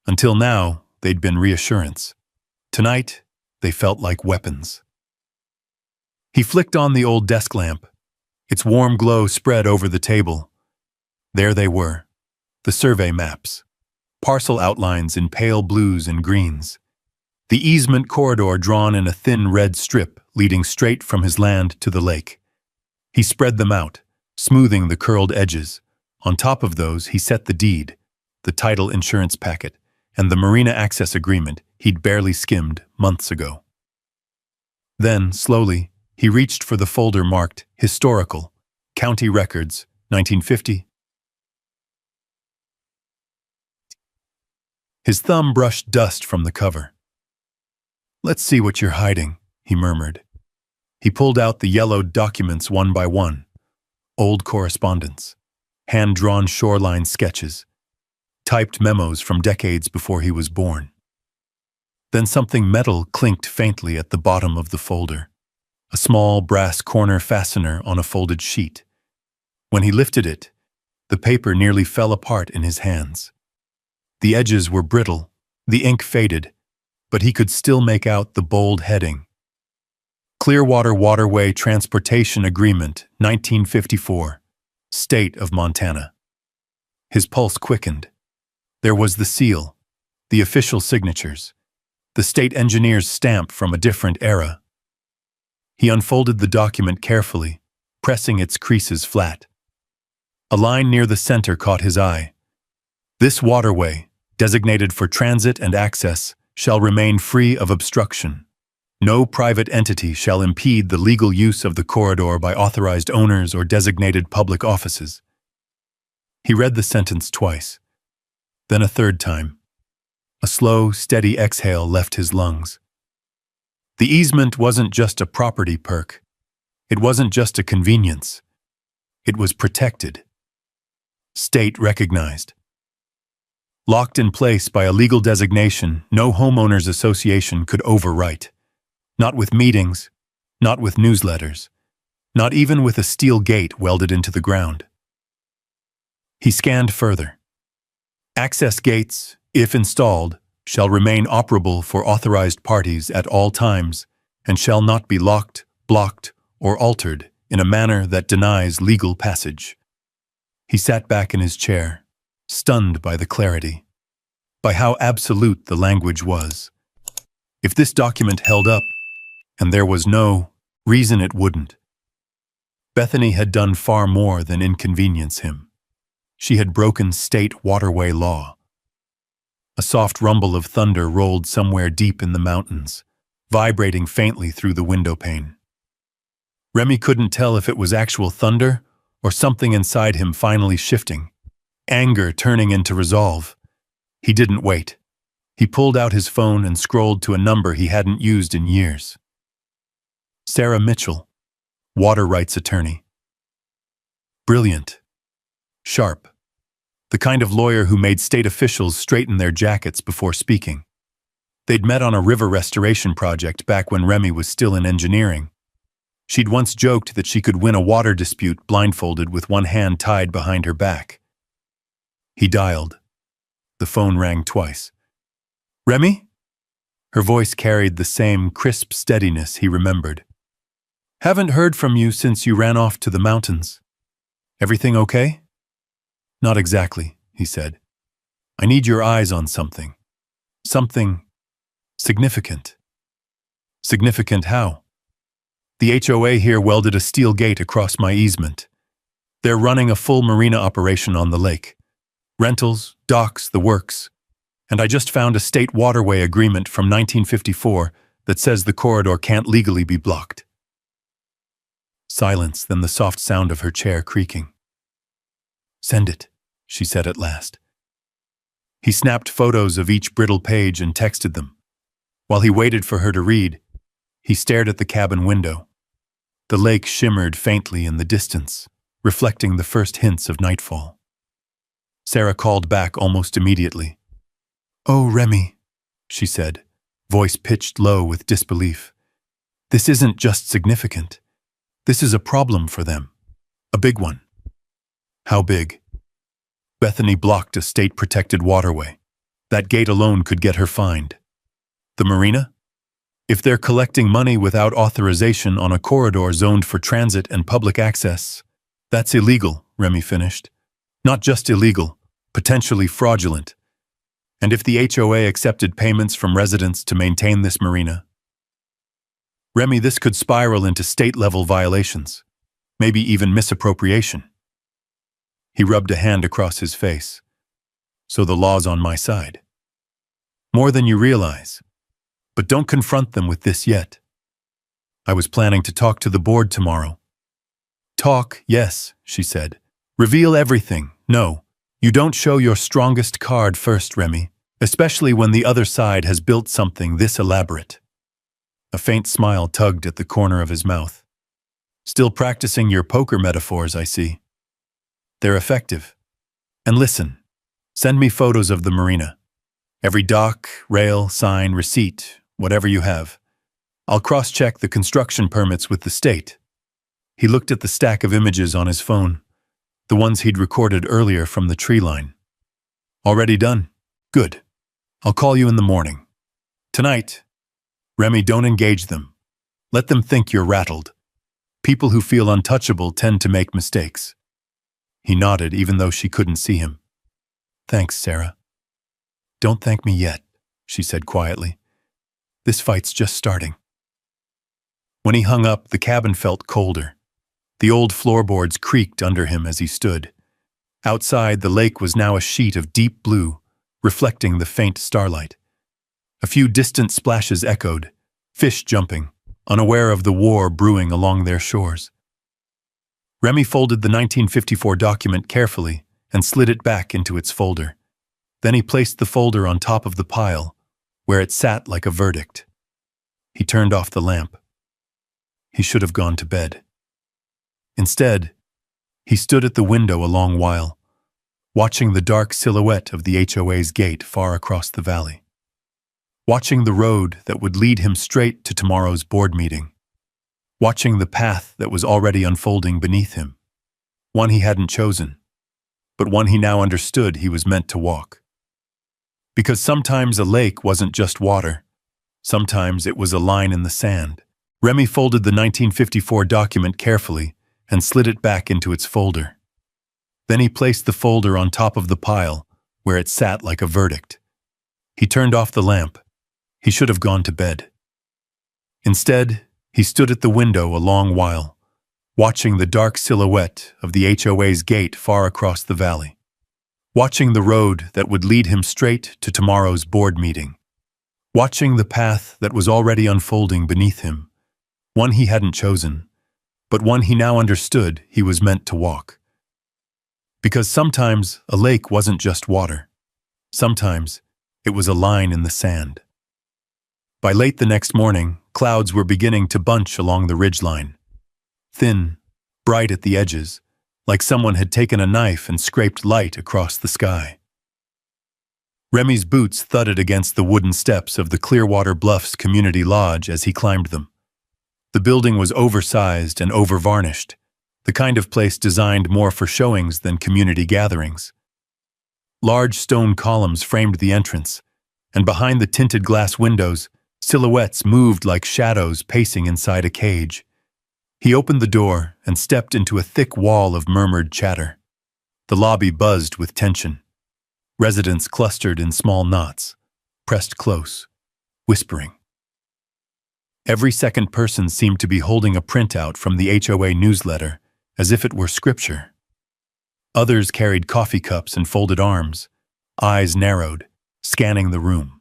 [SPEAKER 1] Until now, they'd been reassurance. Tonight, they felt like weapons. He flicked on the old desk lamp. Its warm glow spread over the table. There they were, the survey maps, parcel outlines in pale blues and greens, the easement corridor drawn in a thin red strip leading straight from his land to the lake. He spread them out, smoothing the curled edges. On top of those, he set the deed, the title insurance packet, and the marina access agreement he'd barely skimmed months ago. Then, slowly, he reached for the folder marked Historical, County Records, 1950. His thumb brushed dust from the cover. "Let's see what you're hiding," he murmured. He pulled out the yellowed documents one by one. Old correspondence, hand-drawn shoreline sketches, typed memos from decades before he was born. Then something metal clinked faintly at the bottom of the folder, a small brass corner fastener on a folded sheet. When he lifted it, the paper nearly fell apart in his hands. The edges were brittle, the ink faded, but he could still make out the bold heading. Clearwater Waterway Transportation Agreement, 1954, State of Montana. His pulse quickened. There was the seal, the official signatures, the state engineer's stamp from a different era. He unfolded the document carefully, pressing its creases flat. A line near the center caught his eye. "This waterway, designated for transit and access, shall remain free of obstruction. No private entity shall impede the legal use of the corridor by authorized owners or designated public offices. He read the sentence twice, then a third time. A slow, steady exhale left his lungs. The easement wasn't just a property perk. It wasn't just a convenience. It was protected. State recognized. Locked in place by a legal designation no homeowners association could overwrite. Not with meetings, not with newsletters, not even with a steel gate welded into the ground. He scanned further. Access gates, if installed, shall remain operable for authorized parties at all times and shall not be locked, blocked, or altered in a manner that denies legal passage. He sat back in his chair, stunned by the clarity, by how absolute the language was. If this document held up, and there was no reason it wouldn't, Bethany had done far more than inconvenience him. She had broken state waterway law. A soft rumble of thunder rolled somewhere deep in the mountains, vibrating faintly through the window pane. Remy couldn't tell if it was actual thunder or something inside him finally shifting, anger turning into resolve. He didn't wait. He pulled out his phone and scrolled to a number he hadn't used in years. Sarah Mitchell, water rights attorney. Brilliant. Sharp. The kind of lawyer who made state officials straighten their jackets before speaking. They'd met on a river restoration project back when Remy was still in engineering. She'd once joked that she could win a water dispute blindfolded with one hand tied behind her back. He dialed. The phone rang twice. Remy? Her voice carried the same crisp steadiness he remembered. Haven't heard from you since you ran off to the mountains. Everything okay? Not exactly, he said. I need your eyes on something. Something significant. Significant how? The HOA here welded a steel gate across my easement. They're running a full marina operation on the lake. Rentals, docks, the works. And I just found a state waterway agreement from 1954 that says the corridor can't legally be blocked. Silence, then the soft sound of her chair creaking. Send it, she said at last. He snapped photos of each brittle page and texted them. While he waited for her to read, he stared at the cabin window. The lake shimmered faintly in the distance, reflecting the first hints of nightfall. Sarah called back almost immediately. Oh, Remy, she said, voice pitched low with disbelief. This isn't just significant. This is a problem for them. A big one. How big? Bethany blocked a state-protected waterway. That gate alone could get her fined. The marina? If they're collecting money without authorization on a corridor zoned for transit and public access, that's illegal, Remy finished. Not just illegal, potentially fraudulent. And if the HOA accepted payments from residents to maintain this marina, Remy, this could spiral into state-level violations, maybe even misappropriation. He rubbed a hand across his face. So the law's on my side. More than you realize. But don't confront them with this yet. I was planning to talk to the board tomorrow. Talk, yes, she said. Reveal everything. No, you don't show your strongest card first, Remy, especially when the other side has built something this elaborate. A faint smile tugged at the corner of his mouth. Still practicing your poker metaphors, I see. They're effective. And listen, send me photos of the marina. Every dock, rail, sign, receipt, whatever you have. I'll cross-check the construction permits with the state. He looked at the stack of images on his phone, the ones he'd recorded earlier from the tree line. Already done? Good. I'll call you in the morning. Tonight, Remy, don't engage them. Let them think you're rattled. People who feel untouchable tend to make mistakes. He nodded even though she couldn't see him. Thanks, Sarah. Don't thank me yet, she said quietly. This fight's just starting. When he hung up, the cabin felt colder. The old floorboards creaked under him as he stood. Outside, the lake was now a sheet of deep blue, reflecting the faint starlight. A few distant splashes echoed, fish jumping, unaware of the war brewing along their shores. Remy folded the 1954 document carefully and slid it back into its folder. Then he placed the folder on top of the pile, where it sat like a verdict. He turned off the lamp. He should have gone to bed. Instead, he stood at the window a long while, watching the dark silhouette of the HOA's gate far across the valley. Watching the road that would lead him straight to tomorrow's board meeting. Watching the path that was already unfolding beneath him. One he hadn't chosen, but one he now understood he was meant to walk. Because sometimes a lake wasn't just water. Sometimes it was a line in the sand. Remy folded the 1954 document carefully and slid it back into its folder. Then he placed the folder on top of the pile, where it sat like a verdict. He turned off the lamp. He should have gone to bed. Instead, he stood at the window a long while, watching the dark silhouette of the HOA's gate far across the valley. Watching the road that would lead him straight to tomorrow's board meeting. Watching the path that was already unfolding beneath him. One he hadn't chosen, but one he now understood he was meant to walk. Because sometimes a lake wasn't just water. Sometimes it was a line in the sand. By late the next morning, clouds were beginning to bunch along the ridgeline. Thin, bright at the edges, like someone had taken a knife and scraped light across the sky. Remy's boots thudded against the wooden steps of the Clearwater Bluffs Community Lodge as he climbed them. The building was oversized and over-varnished, the kind of place designed more for showings than community gatherings. Large stone columns framed the entrance, and behind the tinted glass windows, silhouettes moved like shadows pacing inside a cage. He opened the door and stepped into a thick wall of murmured chatter. The lobby buzzed with tension. Residents clustered in small knots, pressed close, whispering. Every second person seemed to be holding a printout from the HOA newsletter, as if it were scripture. Others carried coffee cups and folded arms, eyes narrowed, scanning the room.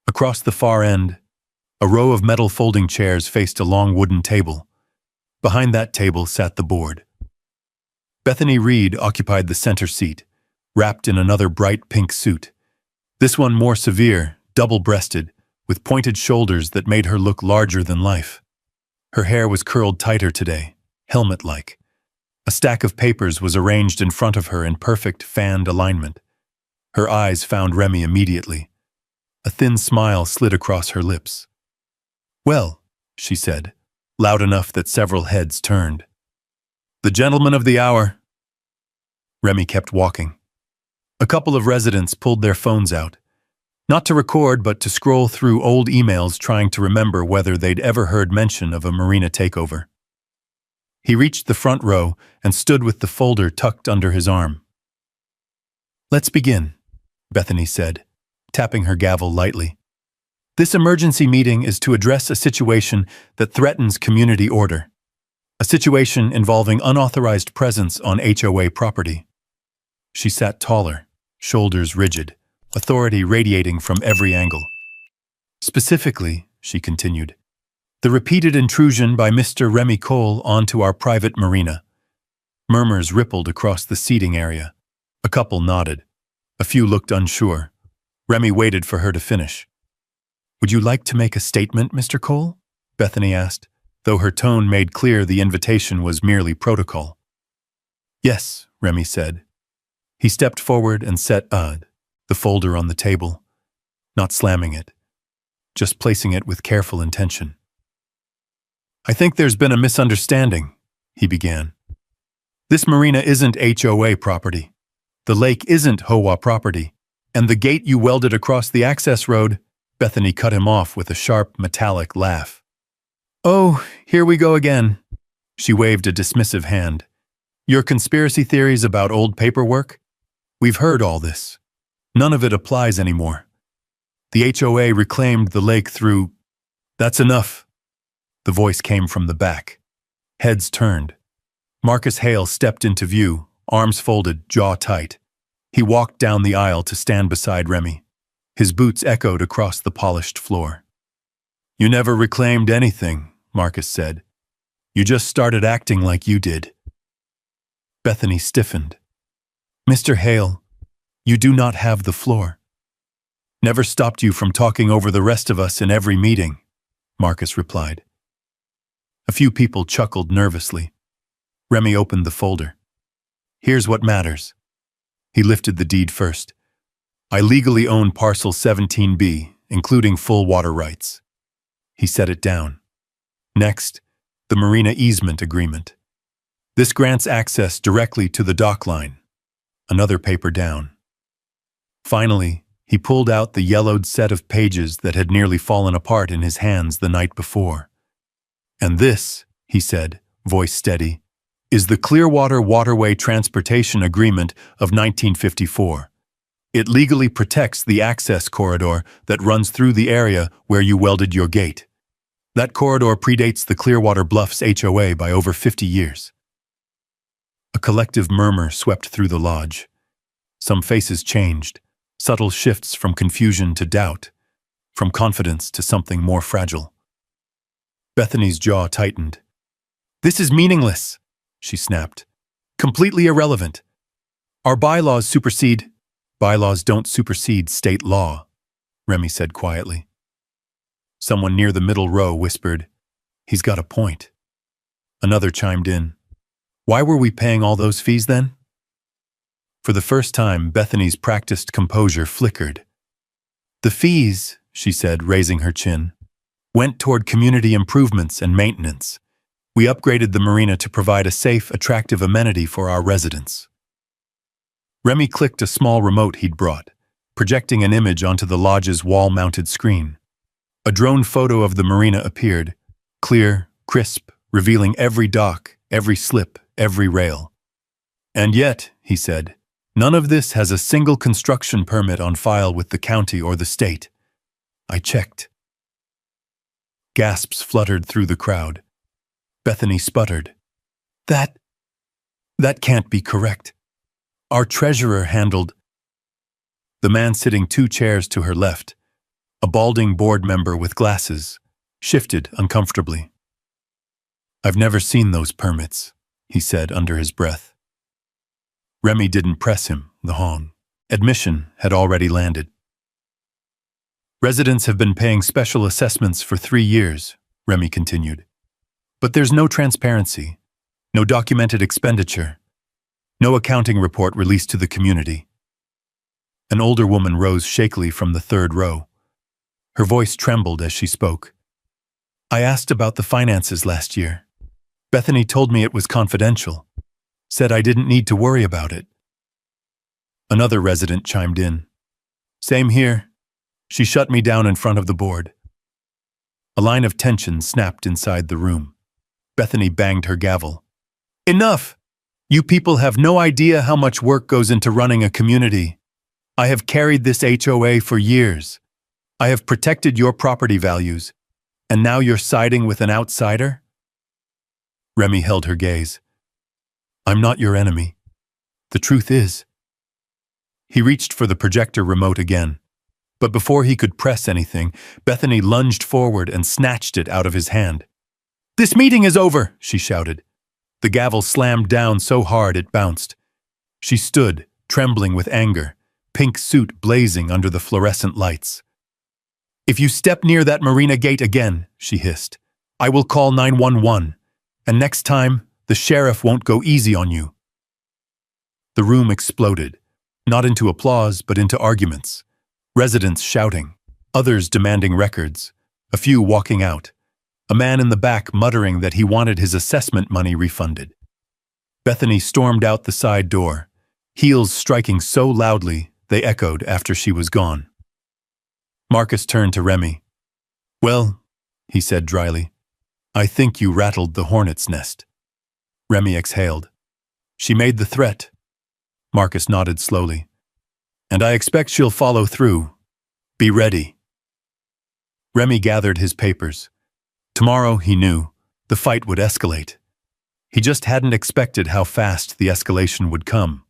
[SPEAKER 1] Across the far end, a row of metal folding chairs faced a long wooden table. Behind that table sat the board. Bethany Reed occupied the center seat, wrapped in another bright pink suit. This one more severe, double-breasted, with pointed shoulders that made her look larger than life. Her hair was curled tighter today, helmet-like. A stack of papers was arranged in front of her in perfect, fanned alignment. Her eyes found Remy immediately. A thin smile slid across her lips. "Well," she said, loud enough that several heads turned. "The gentleman of the hour." Remy kept walking. A couple of residents pulled their phones out. Not to record, but to scroll through old emails trying to remember whether they'd ever heard mention of a marina takeover. He reached the front row and stood with the folder tucked under his arm. "Let's begin," Bethany said, tapping her gavel lightly. "This emergency meeting is to address a situation that threatens community order. A situation involving unauthorized presence on HOA property." She sat taller, shoulders rigid, authority radiating from every angle. "Specifically," she continued, "the repeated intrusion by Mr. Remy Cole onto our private marina." Murmurs rippled across the seating area. A couple nodded. A few looked unsure. Remy waited for her to finish. "Would you like to make a statement, Mr. Cole?" Bethany asked, though her tone made clear the invitation was merely protocol. "Yes," Remy said. He stepped forward and set the folder on the table, not slamming it, just placing it with careful intention. "I think there's been a misunderstanding," he began. "This marina isn't HOA property. The lake isn't HOA property. And the gate you welded across the access road," Bethany cut him off with a sharp, metallic laugh. "Oh, here we go again." She waved a dismissive hand. "Your conspiracy theories about old paperwork? We've heard all this. None of it applies anymore. The HOA reclaimed the lake through—" "That's enough." The voice came from the back. Heads turned. Marcus Hale stepped into view, arms folded, jaw tight. He walked down the aisle to stand beside Remy. His boots echoed across the polished floor. You never reclaimed anything, Marcus said. You just started acting like you did. Bethany stiffened. Mr. Hale, you do not have the floor. Never stopped you from talking over the rest of us in every meeting, Marcus replied. A few people chuckled nervously. Remy opened the folder. Here's what matters. He lifted the deed first. I legally own parcel 17B, including full water rights. He set it down. Next, the marina easement agreement. This grants access directly to the dock line. Another paper down. Finally, he pulled out the yellowed set of pages that had nearly fallen apart in his hands the night before. And this, he said, voice steady, is the Clearwater Waterway Transportation Agreement of 1954. It legally protects the access corridor that runs through the area where you welded your gate. That corridor predates the Clearwater Bluffs HOA by over 50 years. A collective murmur swept through the lodge. Some faces changed, subtle shifts from confusion to doubt, from confidence to something more fragile. Bethany's jaw tightened. This is meaningless, she snapped. Completely irrelevant. Our bylaws supersede. Bylaws don't supersede state law, Remy said quietly. Someone near the middle row whispered, He's got a point. Another chimed in. Why were we paying all those fees then? For the first time, Bethany's practiced composure flickered. The fees, she said, raising her chin, went toward community improvements and maintenance. We upgraded the marina to provide a safe, attractive amenity for our residents. Remy clicked a small remote he'd brought, projecting an image onto the lodge's wall-mounted screen. A drone photo of the marina appeared, clear, crisp, revealing every dock, every slip, every rail. And yet, he said, none of this has a single construction permit on file with the county or the state. I checked. Gasps fluttered through the crowd. Bethany sputtered. That can't be correct. Our treasurer handled. The man sitting 2 chairs to her left, a balding board member with glasses, shifted uncomfortably. I've never seen those permits, he said under his breath. Remy didn't press him, the Hong. Admission had already landed. Residents have been paying special assessments for 3 years, Remy continued. But there's no transparency, no documented expenditure, no accounting report released to the community. An older woman rose shakily from the 3rd row. Her voice trembled as she spoke. I asked about the finances last year. Bethany told me it was confidential, said I didn't need to worry about it. Another resident chimed in. Same here. She shut me down in front of the board. A line of tension snapped inside the room. Bethany banged her gavel. Enough! You people have no idea how much work goes into running a community. I have carried this HOA for years. I have protected your property values, and now you're siding with an outsider? Remy held her gaze. I'm not your enemy. The truth is. He reached for the projector remote again. But before he could press anything, Bethany lunged forward and snatched it out of his hand. This meeting is over, she shouted. The gavel slammed down so hard it bounced. She stood, trembling with anger, pink suit blazing under the fluorescent lights. If you step near that marina gate again, she hissed, I will call 911, and next time, the sheriff won't go easy on you. The room exploded, not into applause, but into arguments. Residents shouting, others demanding records, a few walking out, a man in the back muttering that he wanted his assessment money refunded. Bethany stormed out the side door, heels striking so loudly they echoed after she was gone. Marcus turned to Remy. Well, he said dryly, I think you rattled the hornet's nest. Remy exhaled. She made the threat. Marcus nodded slowly. And I expect she'll follow through. Be ready. Remy gathered his papers. Tomorrow, he knew, the fight would escalate. He just hadn't expected how fast the escalation would come,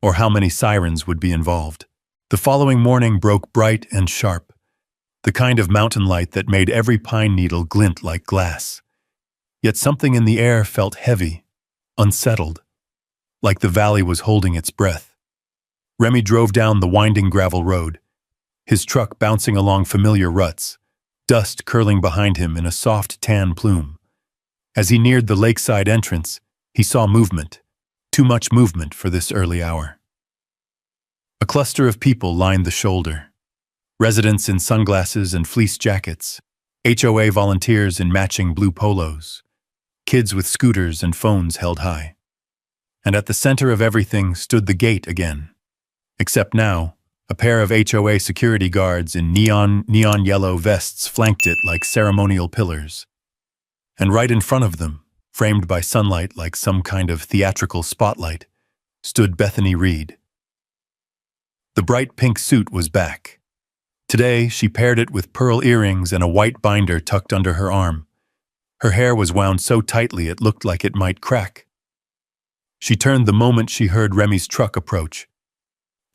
[SPEAKER 1] or how many sirens would be involved. The following morning broke bright and sharp. the kind of mountain light that made every pine needle glint like glass. Yet something in the air felt heavy, unsettled, like the valley was holding its breath. Remy drove down the winding gravel road, his truck bouncing along familiar ruts, dust curling behind him in a soft tan plume. As he neared the lakeside entrance, he saw movement, too much movement for this early hour. A cluster of people lined the shoulder. Residents in sunglasses and fleece jackets, HOA volunteers in matching blue polos, kids with scooters and phones held high. And at the center of everything stood the gate again. Except now, a pair of HOA security guards in neon yellow vests flanked it like ceremonial pillars. And right in front of them, framed by sunlight like some kind of theatrical spotlight, stood Bethany Reed. The bright pink suit was back. Today, she paired it with pearl earrings and a white binder tucked under her arm. Her hair was wound so tightly it looked like it might crack. She turned the moment she heard Remy's truck approach.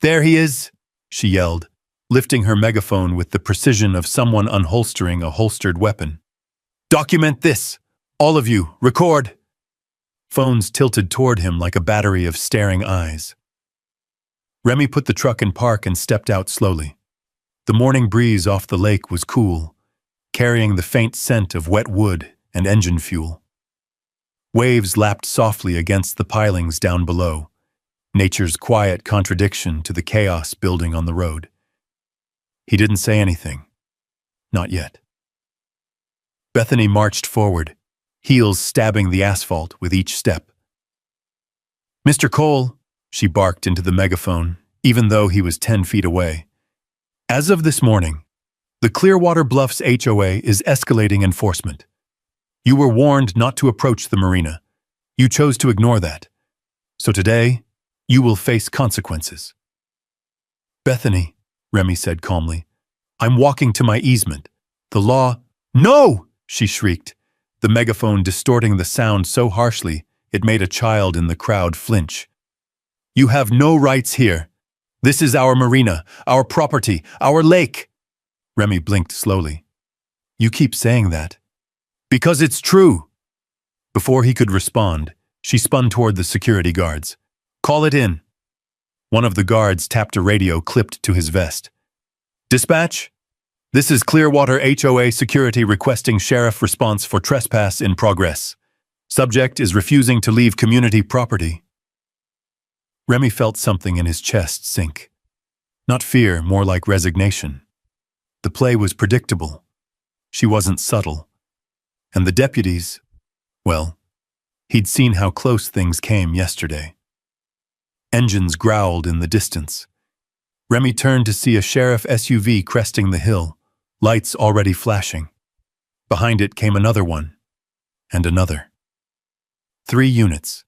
[SPEAKER 1] "There he is!" she yelled, lifting her megaphone with the precision of someone unholstering a holstered weapon. "Document this! All of you, record!" Phones tilted toward him like a battery of staring eyes. Remy put the truck in park and stepped out slowly. The morning breeze off the lake was cool, carrying the faint scent of wet wood and engine fuel. Waves lapped softly against the pilings down below, nature's quiet contradiction to the chaos building on the road. He didn't say anything. Not yet. Bethany marched forward, heels stabbing the asphalt with each step. "Mr. Cole," she barked into the megaphone, even though he was 10 feet away. "As of this morning, the Clearwater Bluffs HOA is escalating enforcement. You were warned not to approach the marina. You chose to ignore that. So today, you will face consequences." "Bethany," Remy said calmly, "I'm walking to my easement. The law—" "No!" she shrieked, the megaphone distorting the sound so harshly it made a child in the crowd flinch. "You have no rights here. This is our marina, our property, our lake." Remy blinked slowly. "You keep saying that." "Because it's true." Before he could respond, she spun toward the security guards. "Call it in." One of the guards tapped a radio clipped to his vest. "Dispatch? This is Clearwater HOA security requesting sheriff response for trespass in progress. Subject is refusing to leave community property." Remy felt something in his chest sink. Not fear, more like resignation. The play was predictable. She wasn't subtle. And the deputies, well, he'd seen how close things came yesterday. Engines growled in the distance. Remy turned to see a sheriff SUV cresting the hill, lights already flashing. Behind it came another one, and another. 3 units.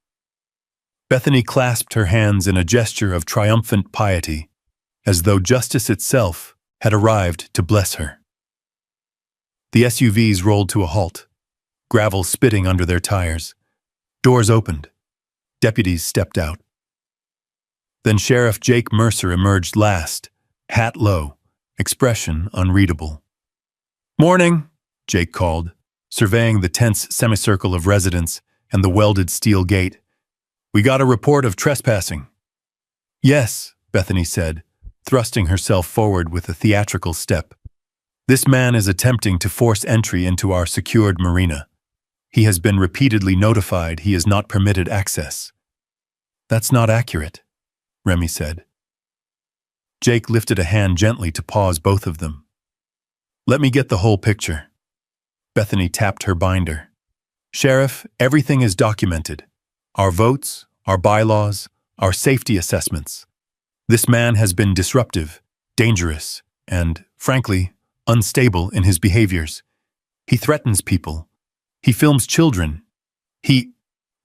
[SPEAKER 1] Bethany clasped her hands in a gesture of triumphant piety, as though justice itself had arrived to bless her. The SUVs rolled to a halt, gravel spitting under their tires. Doors opened. Deputies stepped out. Then Sheriff Jake Mercer emerged last, hat low, expression unreadable. "Morning," Jake called, surveying the tense semicircle of residents and the welded steel gate. "We got a report of trespassing." "Yes," Bethany said, thrusting herself forward with a theatrical step. "This man is attempting to force entry into our secured marina. He has been repeatedly notified he is not permitted access." "That's not accurate," Remy said. Jake lifted a hand gently to pause both of them. "Let me get the whole picture." Bethany tapped her binder. "Sheriff, everything is documented. Our votes, our bylaws, our safety assessments. This man has been disruptive, dangerous, and, frankly, unstable in his behaviors. He threatens people. He films children.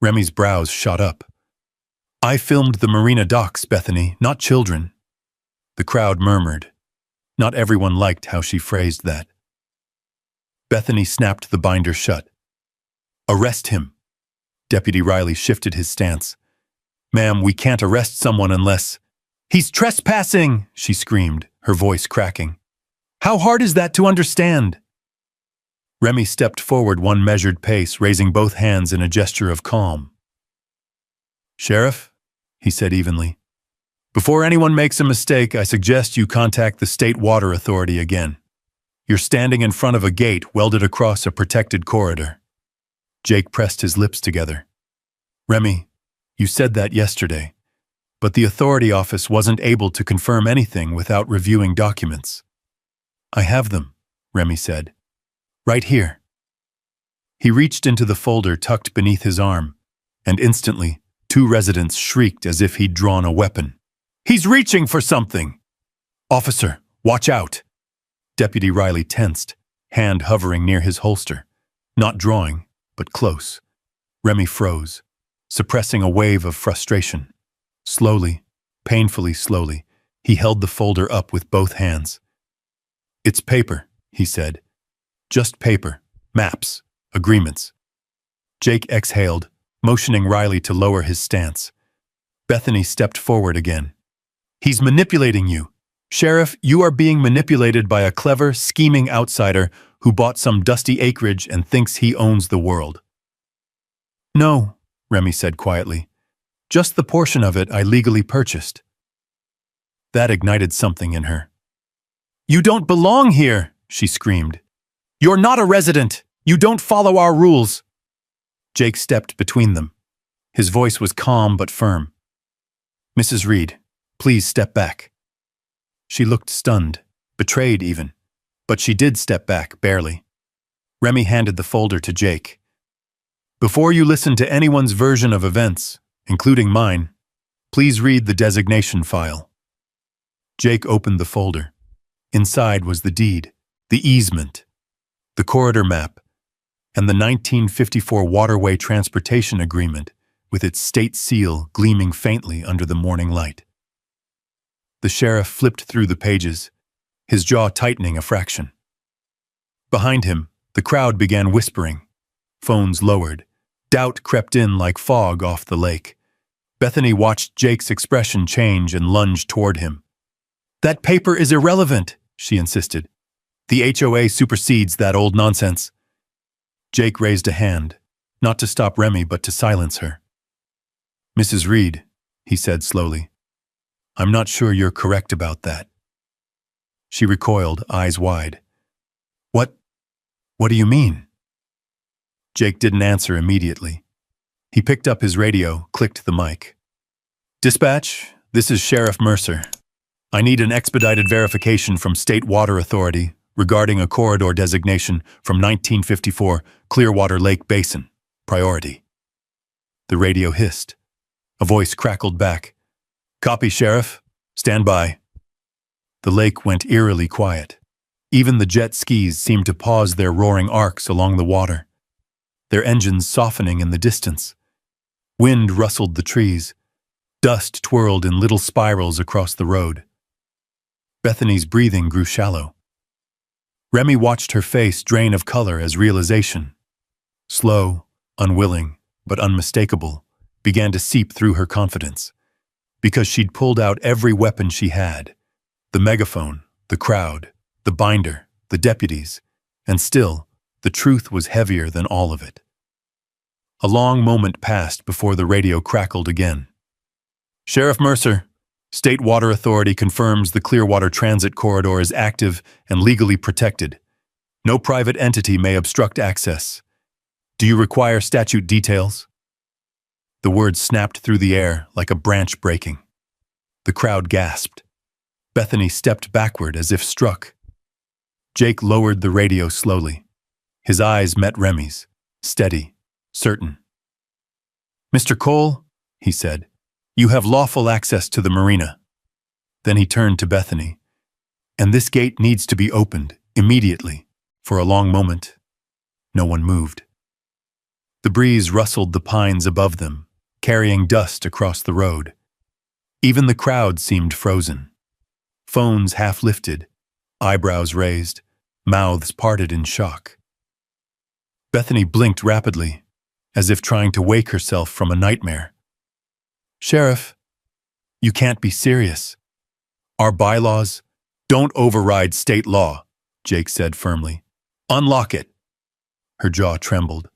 [SPEAKER 1] Remy's brows shot up. "I filmed the marina docks, Bethany, not children." The crowd murmured. Not everyone liked how she phrased that. Bethany snapped the binder shut. "Arrest him." Deputy Riley shifted his stance. "Ma'am, we can't arrest someone unless—" "He's trespassing!" she screamed, her voice cracking. How hard is that to understand? Remy stepped forward one measured pace, raising both hands in a gesture of calm. Sheriff, he said evenly, before anyone makes a mistake, I suggest you contact the State Water Authority again. You're standing in front of a gate welded across a protected corridor. Jake pressed his lips together. Remy, you said that yesterday, but the authority office wasn't able to confirm anything without reviewing documents. I have them, Remy said. Right here. He reached into the folder tucked beneath his arm, and instantly, 2 residents shrieked as if he'd drawn a weapon. He's reaching for something! Officer, watch out! Deputy Riley tensed, hand hovering near his holster, not drawing, but close. Remy froze, suppressing a wave of frustration. Slowly, painfully slowly, he held the folder up with both hands. It's paper, he said. Just paper, maps, agreements. Jake exhaled, motioning Riley to lower his stance. Bethany stepped forward again. He's manipulating you. Sheriff, you are being manipulated by a clever, scheming outsider who bought some dusty acreage and thinks he owns the world. No, Remy said quietly. Just the portion of it I legally purchased. That ignited something in her. You don't belong here, she screamed. You're not a resident. You don't follow our rules. Jake stepped between them. His voice was calm but firm. Mrs. Reed, please step back. She looked stunned, betrayed even, but she did step back, barely. Remy handed the folder to Jake. Before you listen to anyone's version of events, including mine, please read the designation file. Jake opened the folder. Inside was the deed, the easement, the corridor map, and the 1954 Waterway Transportation Agreement with its state seal gleaming faintly under the morning light. The sheriff flipped through the pages, his jaw tightening a fraction. Behind him, the crowd began whispering. Phones lowered. Doubt crept in like fog off the lake. Bethany watched Jake's expression change and lunged toward him. That paper is irrelevant, she insisted. The HOA supersedes that old nonsense. Jake raised a hand, not to stop Remy but to silence her. Mrs. Reed, he said slowly, I'm not sure you're correct about that. She recoiled, eyes wide. What do you mean? Jake didn't answer immediately. He picked up his radio, clicked the mic. Dispatch, this is Sheriff Mercer. I need an expedited verification from State Water Authority regarding a corridor designation from 1954 Clearwater Lake Basin. Priority. The radio hissed. A voice crackled back. Copy, Sheriff. Stand by. The lake went eerily quiet. Even the jet skis seemed to pause their roaring arcs along the water, their engines softening in the distance. Wind rustled the trees. Dust twirled in little spirals across the road. Bethany's breathing grew shallow. Remy watched her face drain of color as realization, slow, unwilling, but unmistakable, began to seep through her confidence. Because she'd pulled out every weapon she had, the megaphone, the crowd, the binder, the deputies, and still, the truth was heavier than all of it. A long moment passed before the radio crackled again. Sheriff Mercer, State Water Authority confirms the Clearwater Transit Corridor is active and legally protected. No private entity may obstruct access. Do you require statute details? The words snapped through the air like a branch breaking. The crowd gasped. Bethany stepped backward as if struck. Jake lowered the radio slowly. His eyes met Remy's, steady, certain. Mr. Cole, he said, you have lawful access to the marina. Then he turned to Bethany. And this gate needs to be opened, immediately. For a long moment, no one moved. The breeze rustled the pines above them, carrying dust across the road. Even the crowd seemed frozen. Phones half lifted, eyebrows raised, mouths parted in shock. Bethany blinked rapidly, as if trying to wake herself from a nightmare. Sheriff, you can't be serious. Our bylaws don't override state law, Jake said firmly. Unlock it. Her jaw trembled.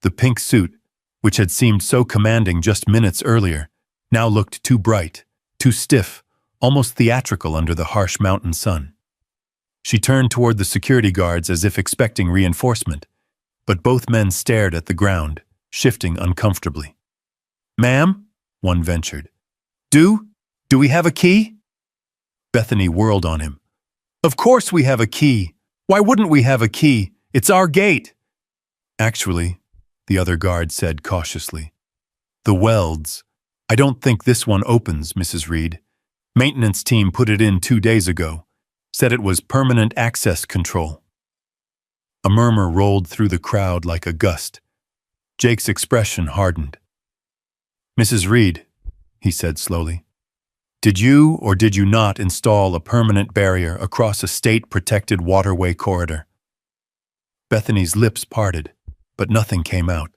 [SPEAKER 1] The pink suit, which had seemed so commanding just minutes earlier, now looked too bright, too stiff, almost theatrical under the harsh mountain sun. She turned toward the security guards as if expecting reinforcement, but both men stared at the ground, shifting uncomfortably. Ma'am? One ventured. Do we have a key? Bethany whirled on him. Of course we have a key. Why wouldn't we have a key? It's our gate. Actually, the other guard said cautiously. The welds. I don't think this one opens, Mrs. Reed. Maintenance team put it in 2 days ago. Said it was permanent access control. A murmur rolled through the crowd like a gust. Jake's expression hardened. Mrs. Reed, he said slowly, did you or did you not install a permanent barrier across a state-protected waterway corridor? Bethany's lips parted, but nothing came out.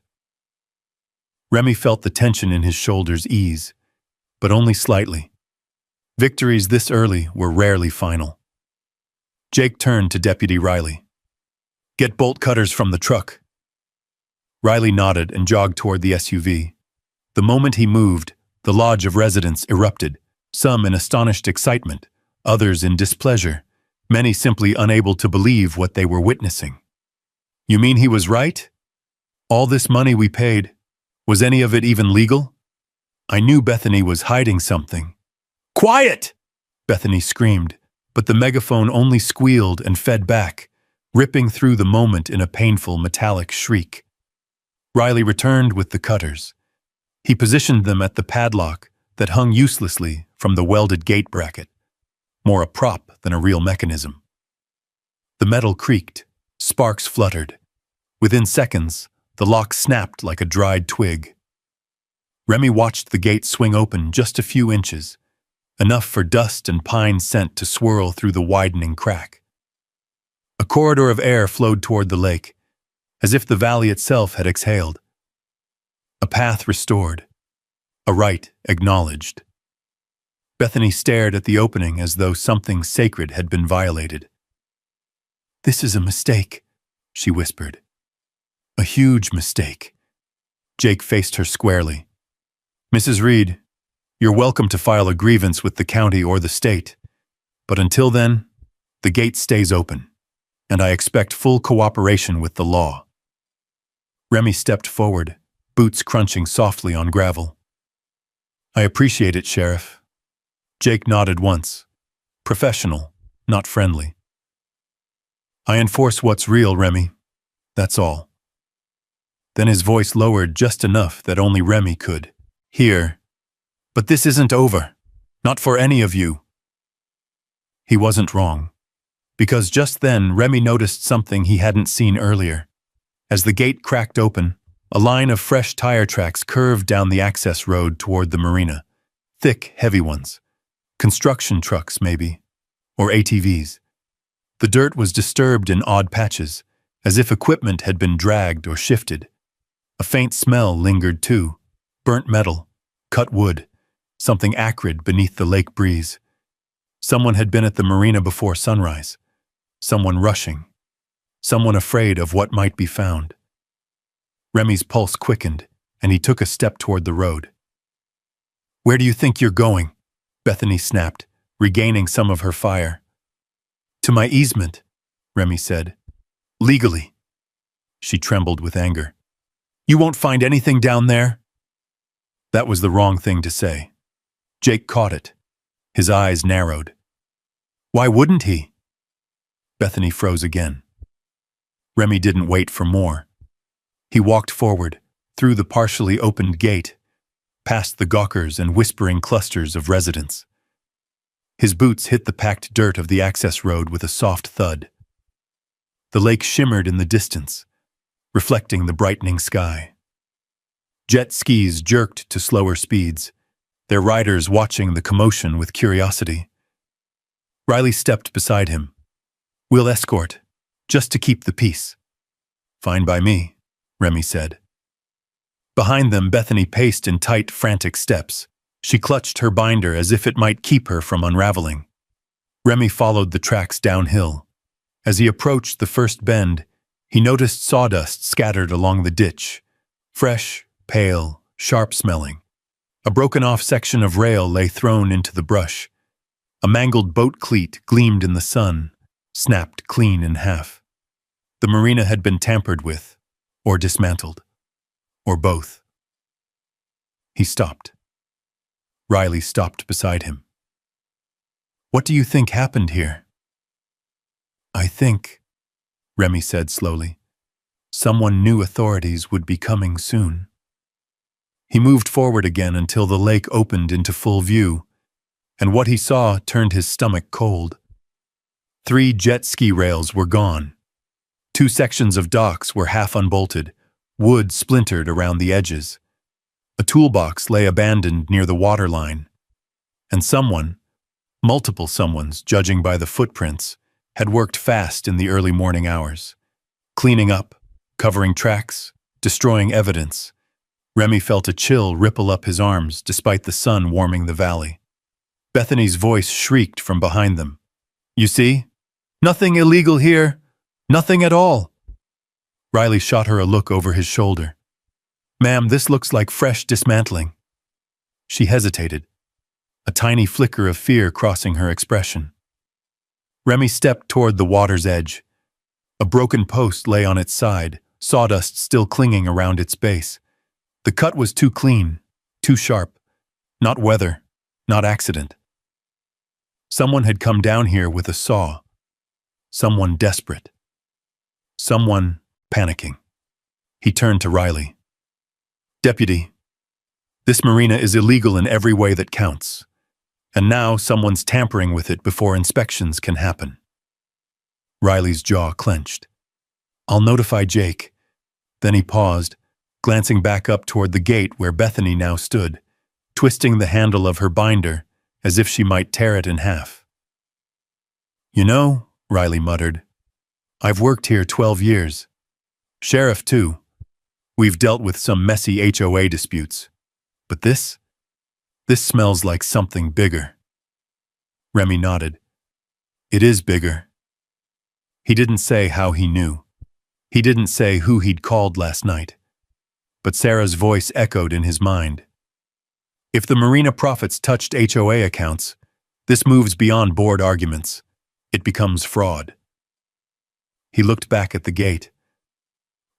[SPEAKER 1] Remy felt the tension in his shoulders ease, but only slightly. Victories this early were rarely final. Jake turned to Deputy Riley. Get bolt cutters from the truck. Riley nodded and jogged toward the SUV. The moment he moved, the lodge of residents erupted, some in astonished excitement, others in displeasure, many simply unable to believe what they were witnessing. You mean he was right? All this money we paid, was any of it even legal? I knew Bethany was hiding something. Quiet! Bethany screamed, but the megaphone only squealed and fed back, ripping through the moment in a painful metallic shriek. Riley returned with the cutters. He positioned them at the padlock that hung uselessly from the welded gate bracket, more a prop than a real mechanism. The metal creaked, sparks fluttered. Within seconds, the lock snapped like a dried twig. Remy watched the gate swing open just a few inches, enough for dust and pine scent to swirl through the widening crack. A corridor of air flowed toward the lake, as if the valley itself had exhaled. A path restored, a right acknowledged. Bethany stared at the opening as though something sacred had been violated. This is a mistake, she whispered. A huge mistake. Jake faced her squarely. Mrs. Reed, you're welcome to file a grievance with the county or the state, but until then, the gate stays open, and I expect full cooperation with the law. Remy stepped forward, boots crunching softly on gravel. I appreciate it, Sheriff. Jake nodded once. Professional, not friendly. I enforce what's real, Remy. That's all. Then his voice lowered just enough that only Remy could hear. But this isn't over. Not for any of you. He wasn't wrong. Because just then, Remy noticed something he hadn't seen earlier. As the gate cracked open, a line of fresh tire tracks curved down the access road toward the marina. Thick, heavy ones. Construction trucks, maybe. Or ATVs. The dirt was disturbed in odd patches, as if equipment had been dragged or shifted. A faint smell lingered too. Burnt metal, cut wood, something acrid beneath the lake breeze. Someone had been at the marina before sunrise. Someone rushing. Someone afraid of what might be found. Remy's pulse quickened, and he took a step toward the road. Where do you think you're going? Bethany snapped, regaining some of her fire. To my easement, Remy said. Legally. She trembled with anger. You won't find anything down there? That was the wrong thing to say. Jake caught it. His eyes narrowed. Why wouldn't he? Bethany froze again. Remy didn't wait for more. He walked forward, through the partially opened gate, past the gawkers and whispering clusters of residents. His boots hit the packed dirt of the access road with a soft thud. The lake shimmered in the distance, reflecting the brightening sky. Jet skis jerked to slower speeds, their riders watching the commotion with curiosity. Riley stepped beside him. We'll escort, just to keep the peace. Fine by me, Remy said. Behind them, Bethany paced in tight, frantic steps. She clutched her binder as if it might keep her from unraveling. Remy followed the tracks downhill. As he approached the first bend, he noticed sawdust scattered along the ditch, fresh, pale, sharp-smelling. A broken-off section of rail lay thrown into the brush. A mangled boat cleat gleamed in the sun, snapped clean in half. The marina had been tampered with, or dismantled, or both. He stopped. Riley stopped beside him. "What do you think happened here?" "I think," Remy said slowly, "someone knew authorities would be coming soon." He moved forward again until the lake opened into full view, and what he saw turned his stomach cold. 3 jet ski rails were gone. 2 sections of docks were half unbolted, wood splintered around the edges. A toolbox lay abandoned near the waterline, and someone, multiple someones judging by the footprints, had worked fast in the early morning hours, cleaning up, covering tracks, destroying evidence. Remy felt a chill ripple up his arms despite the sun warming the valley. Bethany's voice shrieked from behind them. "You see? Nothing illegal here. Nothing at all." Riley shot her a look over his shoulder. "Ma'am, this looks like fresh dismantling." She hesitated, a tiny flicker of fear crossing her expression. Remy stepped toward the water's edge. A broken post lay on its side, sawdust still clinging around its base. The cut was too clean, too sharp. Not weather, not accident. Someone had come down here with a saw. Someone desperate. Someone panicking. He turned to Riley. "Deputy, this marina is illegal in every way that counts. And now someone's tampering with it before inspections can happen." Riley's jaw clenched. "I'll notify Jake." Then he paused, glancing back up toward the gate where Bethany now stood, twisting the handle of her binder as if she might tear it in half. "You know," Riley muttered, "I've worked here 12 years. Sheriff, too. We've dealt with some messy HOA disputes. But this smells like something bigger." Remy nodded. "It is bigger." He didn't say how he knew. He didn't say who he'd called last night. But Sarah's voice echoed in his mind. If the marina profits touched HOA accounts, this moves beyond board arguments. It becomes fraud. He looked back at the gate.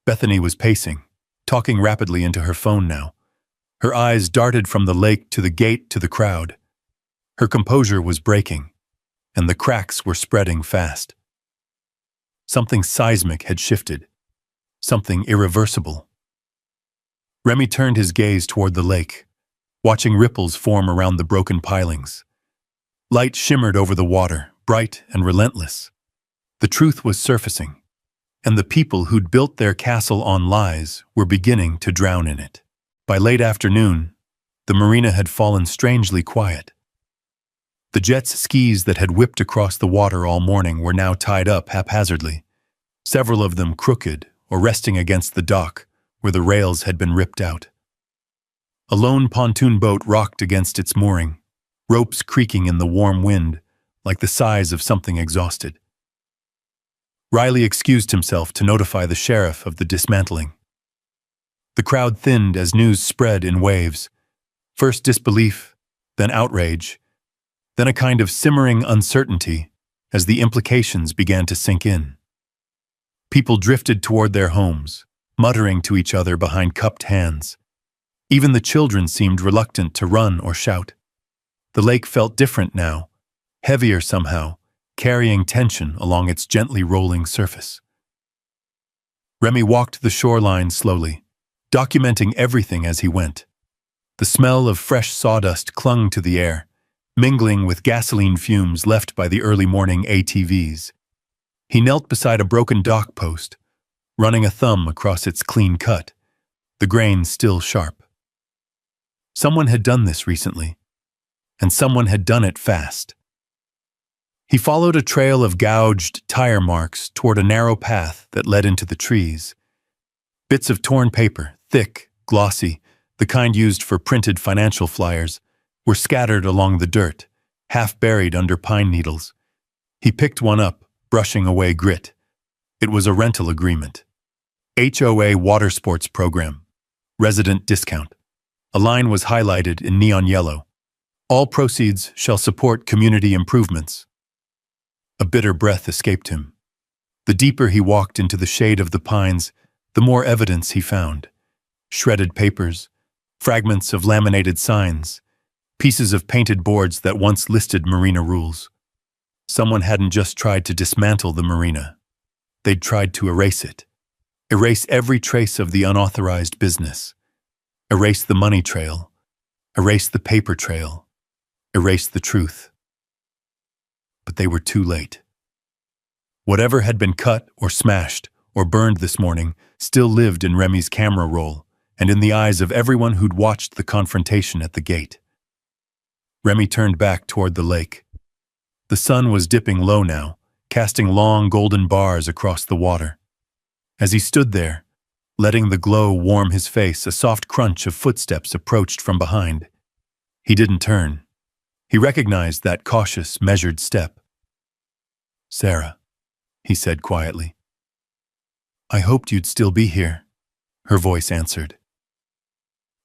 [SPEAKER 1] Bethany was pacing, talking rapidly into her phone now. Her eyes darted from the lake to the gate to the crowd. Her composure was breaking, and the cracks were spreading fast. Something seismic had shifted, something irreversible. Remy turned his gaze toward the lake, watching ripples form around the broken pilings. Light shimmered over the water, bright and relentless. The truth was surfacing, and the people who'd built their castle on lies were beginning to drown in it. By late afternoon, the marina had fallen strangely quiet. The jet's skis that had whipped across the water all morning were now tied up haphazardly, several of them crooked or resting against the dock where the rails had been ripped out. A lone pontoon boat rocked against its mooring, ropes creaking in the warm wind like the sighs of something exhausted. Riley excused himself to notify the sheriff of the dismantling. The crowd thinned as news spread in waves, first disbelief, then outrage, then a kind of simmering uncertainty as the implications began to sink in. People drifted toward their homes, muttering to each other behind cupped hands. Even the children seemed reluctant to run or shout. The lake felt different now, heavier somehow, carrying tension along its gently rolling surface. Remy walked the shoreline slowly, documenting everything as he went. The smell of fresh sawdust clung to the air, mingling with gasoline fumes left by the early morning ATVs. He knelt beside a broken dock post, running a thumb across its clean cut, the grain still sharp. Someone had done this recently, and someone had done it fast. He followed a trail of gouged tire marks toward a narrow path that led into the trees. Bits of torn paper, thick, glossy, the kind used for printed financial flyers, were scattered along the dirt, half buried under pine needles. He picked one up, brushing away grit. It was a rental agreement. HOA Water Sports Program. Resident discount. A line was highlighted in neon yellow. All proceeds shall support community improvements. A bitter breath escaped him. The deeper he walked into the shade of the pines, the more evidence he found. Shredded papers, fragments of laminated signs, pieces of painted boards that once listed marina rules. Someone hadn't just tried to dismantle the marina. They'd tried to erase it. Erase every trace of the unauthorized business. Erase the money trail. Erase the paper trail. Erase the truth. But they were too late. Whatever had been cut or smashed or burned this morning still lived in Remy's camera roll and in the eyes of everyone who'd watched the confrontation at the gate. Remy turned back toward the lake. The sun was dipping low now, casting long golden bars across the water. As he stood there, letting the glow warm his face, a soft crunch of footsteps approached from behind. He didn't turn. He recognized that cautious, measured step. "Sarah," he said quietly. "I hoped you'd still be here," her voice answered.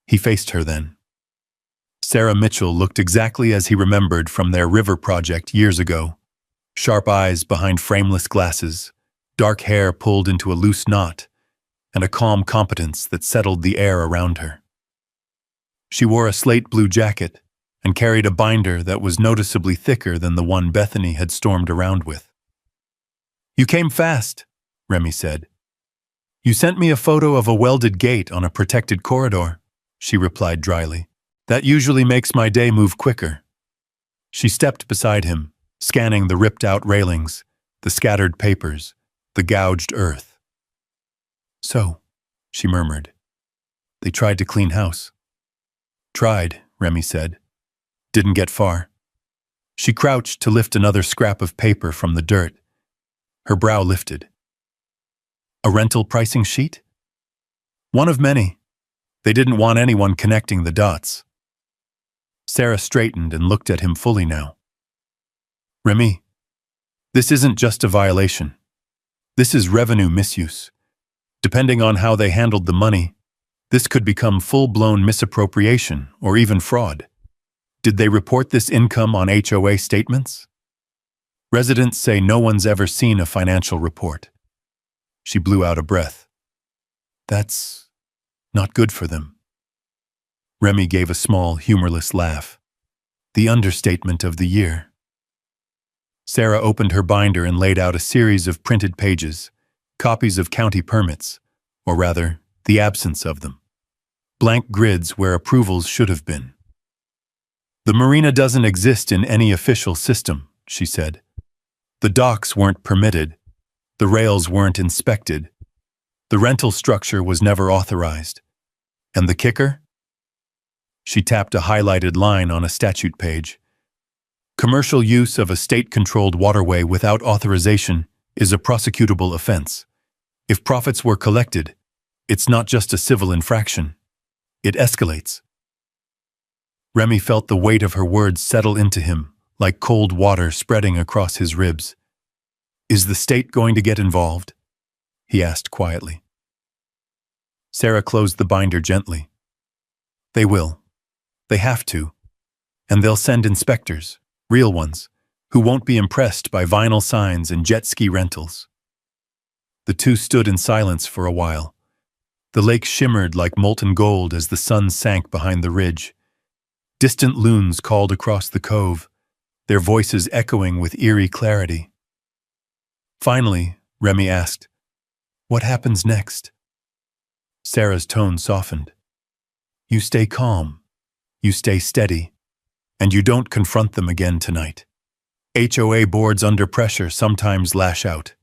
[SPEAKER 1] He faced her then. Sarah Mitchell looked exactly as he remembered from their river project years ago. Sharp eyes behind frameless glasses, dark hair pulled into a loose knot, and a calm competence that settled the air around her. She wore a slate blue jacket and carried a binder that was noticeably thicker than the one Bethany had stormed around with. "You came fast," Remy said. "You sent me a photo of a welded gate on a protected corridor," she replied dryly. "That usually makes my day move quicker." She stepped beside him, scanning the ripped-out railings, the scattered papers, the gouged earth. "So," she murmured, "they tried to clean house." "Tried," Remy said. "Didn't get far." She crouched to lift another scrap of paper from the dirt. Her brow lifted. "A rental pricing sheet?" "One of many. They didn't want anyone connecting the dots." Sarah straightened and looked at him fully now. "Remy, this isn't just a violation. This is revenue misuse. Depending on how they handled the money, this could become full-blown misappropriation or even fraud. Did they report this income on HOA statements?" "Residents say no one's ever seen a financial report." She blew out a breath. "That's not good for them." Remy gave a small, humorless laugh. The understatement of the year. Sarah opened her binder and laid out a series of printed pages, copies of county permits, or rather, the absence of them. Blank grids where approvals should have been. "The marina doesn't exist in any official system," she said. "The docks weren't permitted. The rails weren't inspected. The rental structure was never authorized. And the kicker?" She tapped a highlighted line on a statute page. "Commercial use of a state-controlled waterway without authorization is a prosecutable offense. If profits were collected, it's not just a civil infraction. It escalates." Remy felt the weight of her words settle into him, like cold water spreading across his ribs. "Is the state going to get involved?" he asked quietly. Sarah closed the binder gently. "They will. They have to. And they'll send inspectors, real ones, who won't be impressed by vinyl signs and jet ski rentals." The two stood in silence for a while. The lake shimmered like molten gold as the sun sank behind the ridge. Distant loons called across the cove, their voices echoing with eerie clarity. Finally, Remy asked, "What happens next?" Sarah's tone softened. "You stay calm. You stay steady. And you don't confront them again tonight. HOA boards under pressure sometimes lash out.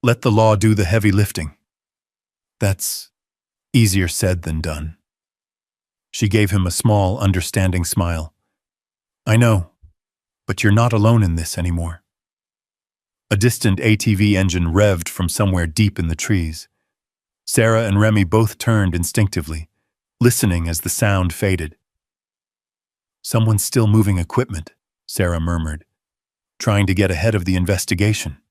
[SPEAKER 1] Let the law do the heavy lifting." "That's easier said than done." She gave him a small, understanding smile. "I know, but you're not alone in this anymore." A distant ATV engine revved from somewhere deep in the trees. Sarah and Remy both turned instinctively, listening as the sound faded. "Someone's still moving equipment," Sarah murmured, "trying to get ahead of the investigation."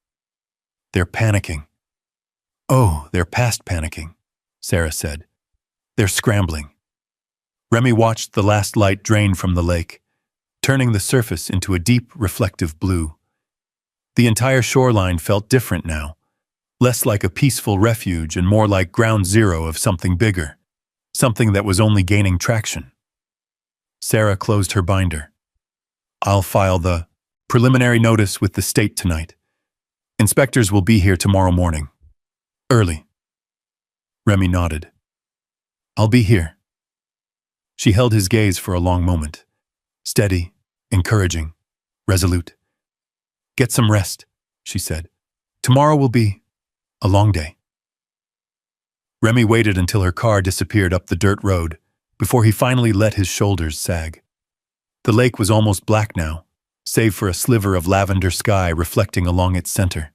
[SPEAKER 1] They're panicking. Oh, they're past panicking, Sarah said. They're scrambling. Remy watched the last light drain from the lake, turning the surface into a deep, reflective blue. The entire shoreline felt different now, less like a peaceful refuge and more like ground zero of something bigger, something that was only gaining traction. Sarah closed her binder. I'll file the preliminary notice with the state tonight. Inspectors will be here tomorrow morning. Early. Remy nodded. I'll be here. She held his gaze for a long moment. Steady, encouraging, resolute. Get some rest, she said. Tomorrow will be a long day. Remy waited until her car disappeared up the dirt road before he finally let his shoulders sag. The lake was almost black now, save for a sliver of lavender sky reflecting along its center.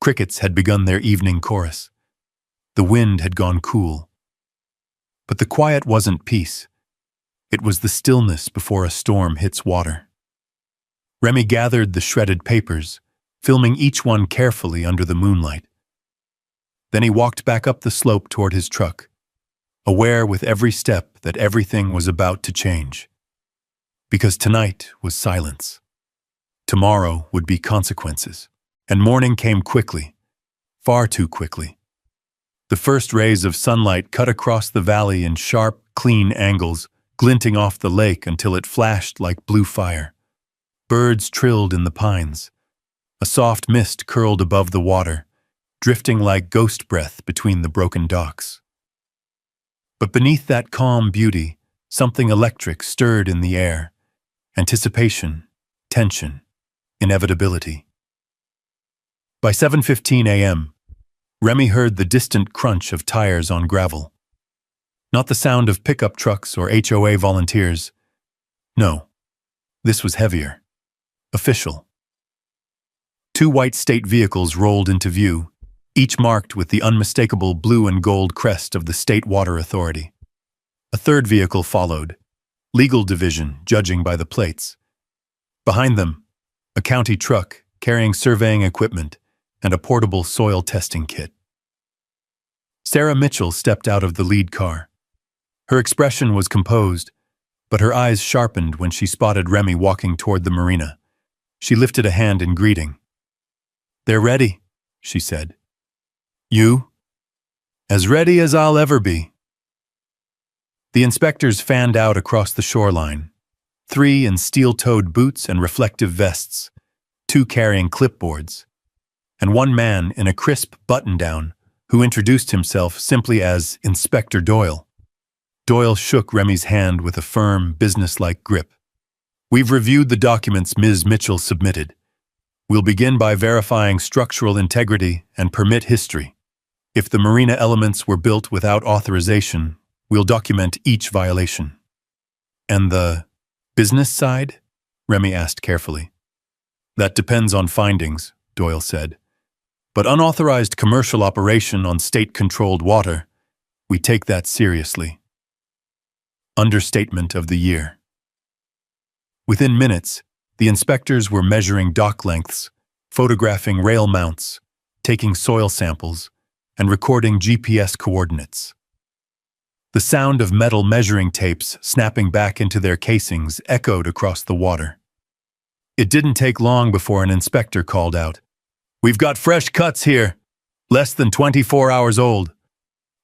[SPEAKER 1] Crickets had begun their evening chorus. The wind had gone cool. But the quiet wasn't peace. It was the stillness before a storm hits water. Remy gathered the shredded papers, filming each one carefully under the moonlight. Then he walked back up the slope toward his truck, aware with every step that everything was about to change. Because tonight was silence. Tomorrow would be consequences. And morning came quickly, far too quickly. The first rays of sunlight cut across the valley in sharp, clean angles, glinting off the lake until it flashed like blue fire. Birds trilled in the pines. A soft mist curled above the water, drifting like ghost breath between the broken docks. But beneath that calm beauty, something electric stirred in the air. Anticipation, tension, inevitability. By 7:15 a.m., Remy heard the distant crunch of tires on gravel. Not the sound of pickup trucks or HOA volunteers. No, this was heavier. Official. 2 white state vehicles rolled into view, each marked with the unmistakable blue and gold crest of the State Water Authority. A third vehicle followed, legal division judging by the plates. Behind them, a county truck carrying surveying equipment and a portable soil testing kit. Sarah Mitchell stepped out of the lead car. Her expression was composed, but her eyes sharpened when she spotted Remy walking toward the marina. She lifted a hand in greeting. "They're ready," she said. "You?" "As ready as I'll ever be." The inspectors fanned out across the shoreline, 3 in steel-toed boots and reflective vests, 2 carrying clipboards, and 1 man in a crisp button-down who introduced himself simply as Inspector Doyle. Doyle shook Remy's hand with a firm, businesslike grip. "We've reviewed the documents Ms. Mitchell submitted. We'll begin by verifying structural integrity and permit history. If the marina elements were built without authorization, we'll document each violation." "And the business side?" Remy asked carefully. "That depends on findings," Doyle said. "But unauthorized commercial operation on state-controlled water, we take that seriously." Understatement of the year. Within minutes, the inspectors were measuring dock lengths, photographing rail mounts, taking soil samples, and recording GPS coordinates. The sound of metal measuring tapes snapping back into their casings echoed across the water. It didn't take long before an inspector called out, "We've got fresh cuts here, less than 24 hours old."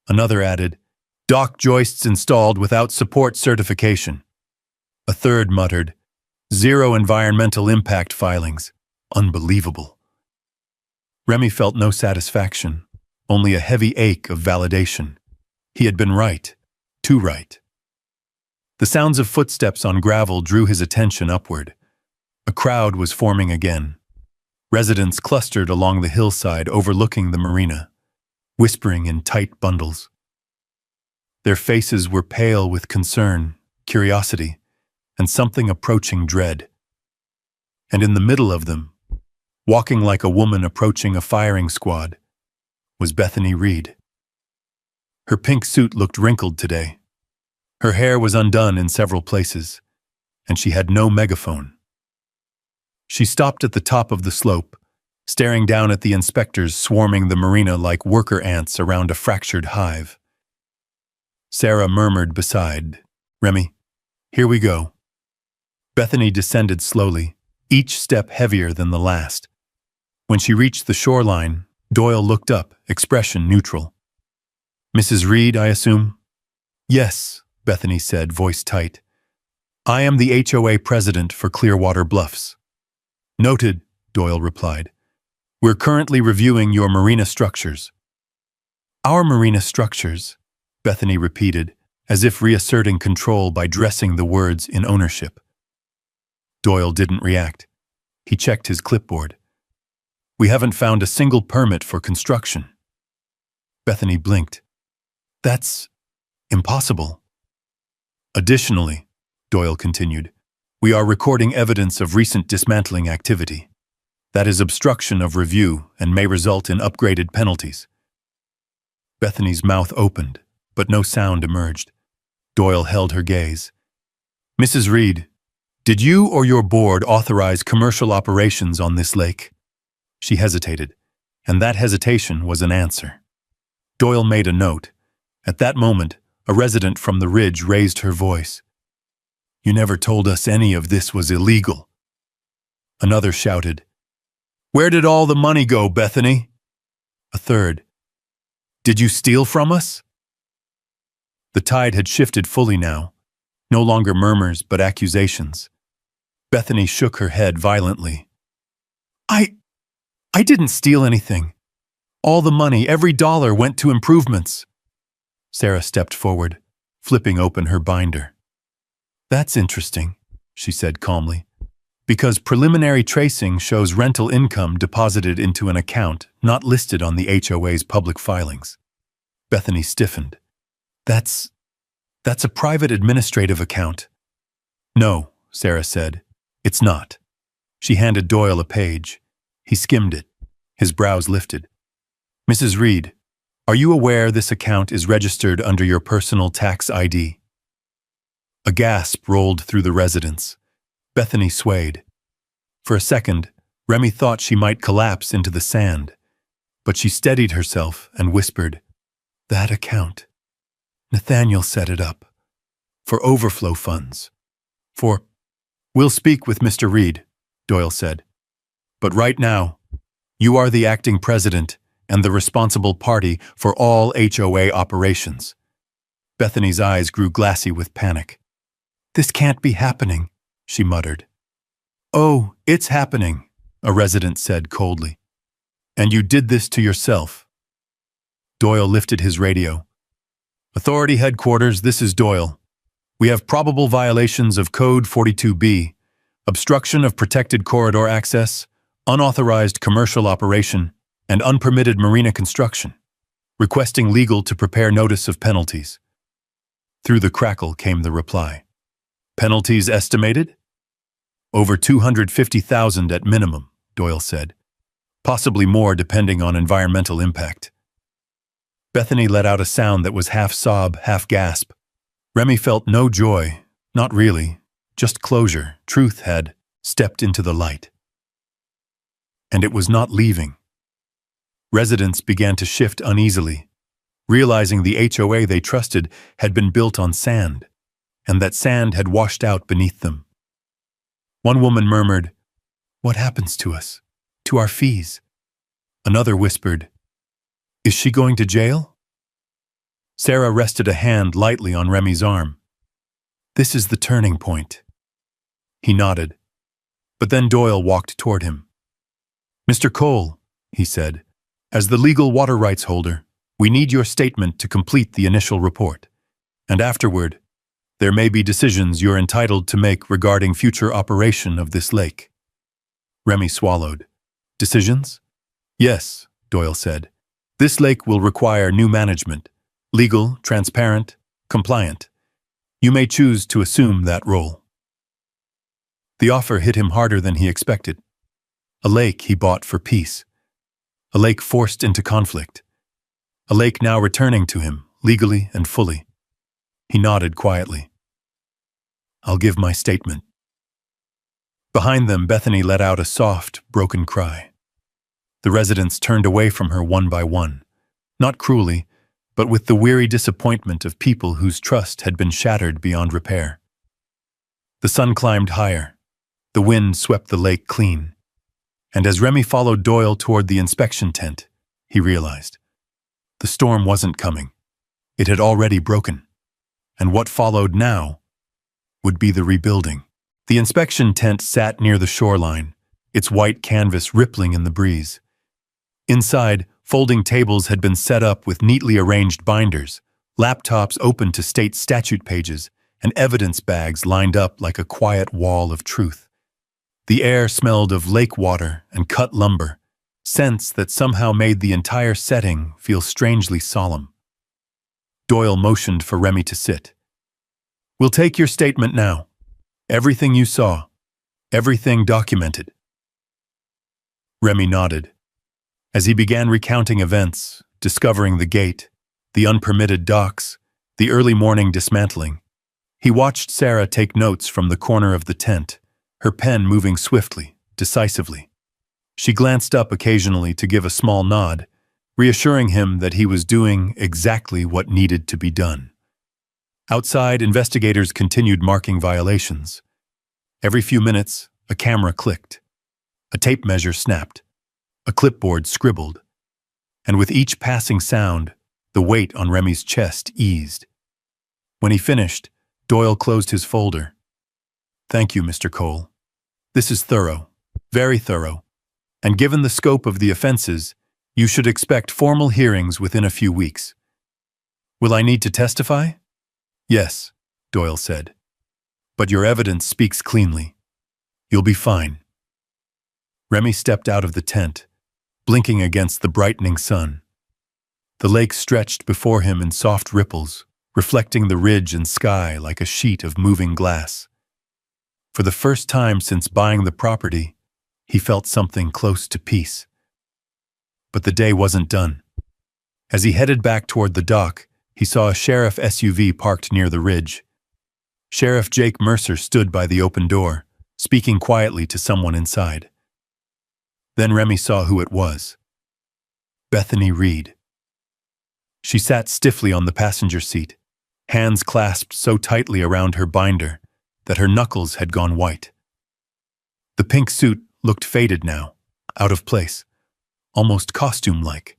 [SPEAKER 1] Another added, "Dock joists installed without support certification." A third muttered, "Zero environmental impact filings. Unbelievable." Remy felt no satisfaction, only a heavy ache of validation. He had been right, too right. The sounds of footsteps on gravel drew his attention upward. A crowd was forming again. Residents clustered along the hillside overlooking the marina, whispering in tight bundles. Their faces were pale with concern, curiosity, and something approaching dread. And in the middle of them, walking like a woman approaching a firing squad, was Bethany Reed. Her pink suit looked wrinkled today. Her hair was undone in several places, and she had no megaphone. She stopped at the top of the slope, staring down at the inspectors swarming the marina like worker ants around a fractured hive. Sarah murmured beside, "Remy, here we go." Bethany descended slowly, each step heavier than the last. When she reached the shoreline, Doyle looked up, expression neutral. "Mrs. Reed, I assume?" "Yes," Bethany said, voice tight. "I am the HOA president for Clearwater Bluffs." "Noted," Doyle replied. "We're currently reviewing your marina structures." "Our marina structures," Bethany repeated, as if reasserting control by dressing the words in ownership. Doyle didn't react. He checked his clipboard. "We haven't found a single permit for construction." Bethany blinked. "That's impossible." "Additionally," Doyle continued, "we are recording evidence of recent dismantling activity. That is obstruction of review and may result in upgraded penalties." Bethany's mouth opened, but no sound emerged. Doyle held her gaze. "Mrs. Reed, did you or your board authorize commercial operations on this lake?" She hesitated, and that hesitation was an answer. Doyle made a note. At that moment, a resident from the ridge raised her voice. "You never told us any of this was illegal." Another shouted, "Where did all the money go, Bethany?" A third, "Did you steal from us?" The tide had shifted fully now, no longer murmurs but accusations. Bethany shook her head violently. I didn't steal anything. All the money, every dollar, went to improvements." Sarah stepped forward, flipping open her binder. "That's interesting," she said calmly, "because preliminary tracing shows rental income deposited into an account not listed on the HOA's public filings." Bethany stiffened. That's a private administrative account." "No," Sarah said, "it's not." She handed Doyle a page. He skimmed it. His brows lifted. "Mrs. Reed, are you aware this account is registered under your personal tax ID?" A gasp rolled through the residence. Bethany swayed. For a second, Remy thought she might collapse into the sand, but she steadied herself and whispered, "That account. Nathaniel set it up. For overflow funds. We'll speak with Mr. Reed," Doyle said. "But right now, you are the acting president and the responsible party for all HOA operations." Bethany's eyes grew glassy with panic. "This can't be happening," she muttered. "Oh, it's happening," a resident said coldly. "And you did this to yourself." Doyle lifted his radio. "Authority headquarters, this is Doyle. We have probable violations of Code 42B, obstruction of protected corridor access, unauthorized commercial operation, and unpermitted marina construction. Requesting legal to prepare notice of penalties." Through the crackle came the reply. "Penalties estimated?" "Over $250,000 at minimum," Doyle said. "Possibly more depending on environmental impact." Bethany let out a sound that was half sob, half gasp. Remy felt no joy, not really, just closure. Truth had stepped into the light. And it was not leaving. Residents began to shift uneasily, realizing the HOA they trusted had been built on sand, and that sand had washed out beneath them. One woman murmured, "What happens to us? To our fees?" Another whispered, "Is she going to jail?" Sarah rested a hand lightly on Remy's arm. "This is the turning point." He nodded, but then Doyle walked toward him. "Mr. Cole," he said, "as the legal water rights holder, we need your statement to complete the initial report. And afterward, there may be decisions you're entitled to make regarding future operation of this lake." Remy swallowed. "Decisions?" "Yes," Doyle said. "This lake will require new management. Legal, transparent, compliant. You may choose to assume that role." The offer hit him harder than he expected. A lake he bought for peace. A lake forced into conflict. A lake now returning to him, legally and fully. He nodded quietly. "I'll give my statement." Behind them, Bethany let out a soft, broken cry. The residents turned away from her one by one, not cruelly, but with the weary disappointment of people whose trust had been shattered beyond repair. The sun climbed higher. The wind swept the lake clean. And as Remy followed Doyle toward the inspection tent, he realized the storm wasn't coming. It had already broken. And what followed now would be the rebuilding. The inspection tent sat near the shoreline, its white canvas rippling in the breeze. Inside, folding tables had been set up with neatly arranged binders, laptops open to state statute pages, and evidence bags lined up like a quiet wall of truth. The air smelled of lake water and cut lumber, scents that somehow made the entire setting feel strangely solemn. Doyle motioned for Remy to sit. "We'll take your statement now. Everything you saw. Everything documented." Remy nodded. As he began recounting events, discovering the gate, the unpermitted docks, the early morning dismantling, he watched Sarah take notes from the corner of the tent, her pen moving swiftly, decisively. She glanced up occasionally to give a small nod, reassuring him that he was doing exactly what needed to be done. Outside, investigators continued marking violations. Every few minutes, a camera clicked. A tape measure snapped. A clipboard scribbled. And with each passing sound, the weight on Remy's chest eased. When he finished, Doyle closed his folder. "Thank you, Mr. Cole. This is thorough, very thorough. And given the scope of the offenses, you should expect formal hearings within a few weeks." "Will I need to testify?" "Yes," Doyle said. "But your evidence speaks cleanly. You'll be fine." Remy stepped out of the tent, blinking against the brightening sun. The lake stretched before him in soft ripples, reflecting the ridge and sky like a sheet of moving glass. For the first time since buying the property, he felt something close to peace. But the day wasn't done. As he headed back toward the dock, he saw a sheriff SUV parked near the ridge. Sheriff Jake Mercer stood by the open door, speaking quietly to someone inside. Then Remy saw who it was. Bethany Reed. She sat stiffly on the passenger seat, hands clasped so tightly around her binder that her knuckles had gone white. The pink suit looked faded now, out of place, almost costume-like.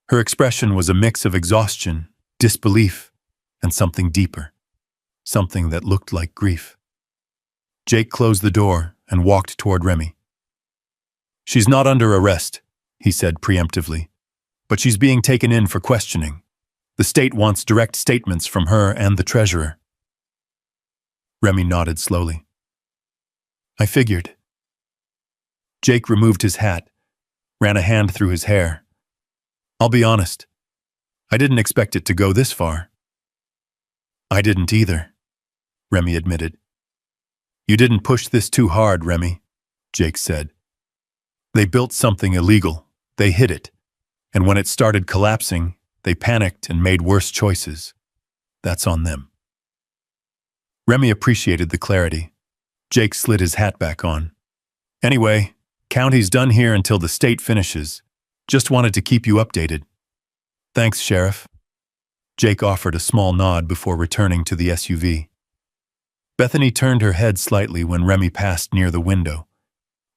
[SPEAKER 1] Her expression was a mix of exhaustion, disbelief, and something deeper, something that looked like grief. Jake closed the door and walked toward Remy. "She's not under arrest," he said preemptively, "but she's being taken in for questioning. The state wants direct statements from her and the treasurer." Remy nodded slowly. "I figured." Jake removed his hat, ran a hand through his hair. "I'll be honest. I didn't expect it to go this far." "I didn't either," Remy admitted. "You didn't push this too hard, Remy," Jake said. "They built something illegal. They hid it. And when it started collapsing, they panicked and made worse choices. That's on them." Remy appreciated the clarity. Jake slid his hat back on. "Anyway, county's done here until the state finishes. Just wanted to keep you updated." "Thanks, Sheriff." Jake offered a small nod before returning to the SUV. Bethany turned her head slightly when Remy passed near the window.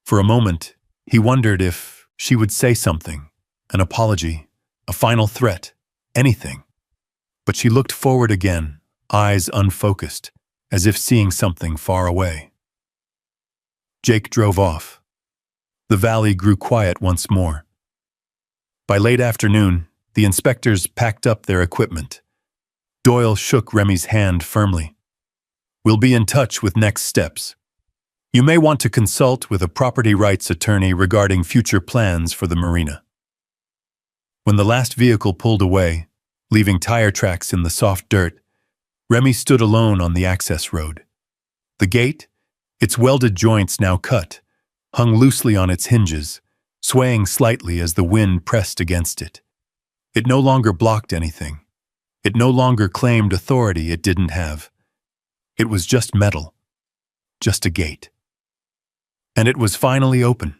[SPEAKER 1] For a moment, he wondered if she would say something, an apology, a final threat, anything. But she looked forward again, eyes unfocused, as if seeing something far away. Jake drove off. The valley grew quiet once more. By late afternoon, the inspectors packed up their equipment. Doyle shook Remy's hand firmly. "We'll be in touch with next steps. You may want to consult with a property rights attorney regarding future plans for the marina." When the last vehicle pulled away, leaving tire tracks in the soft dirt, Remy stood alone on the access road. The gate, its welded joints now cut, hung loosely on its hinges, swaying slightly as the wind pressed against it. It no longer blocked anything. It no longer claimed authority it didn't have. It was just metal, just a gate. And it was finally open.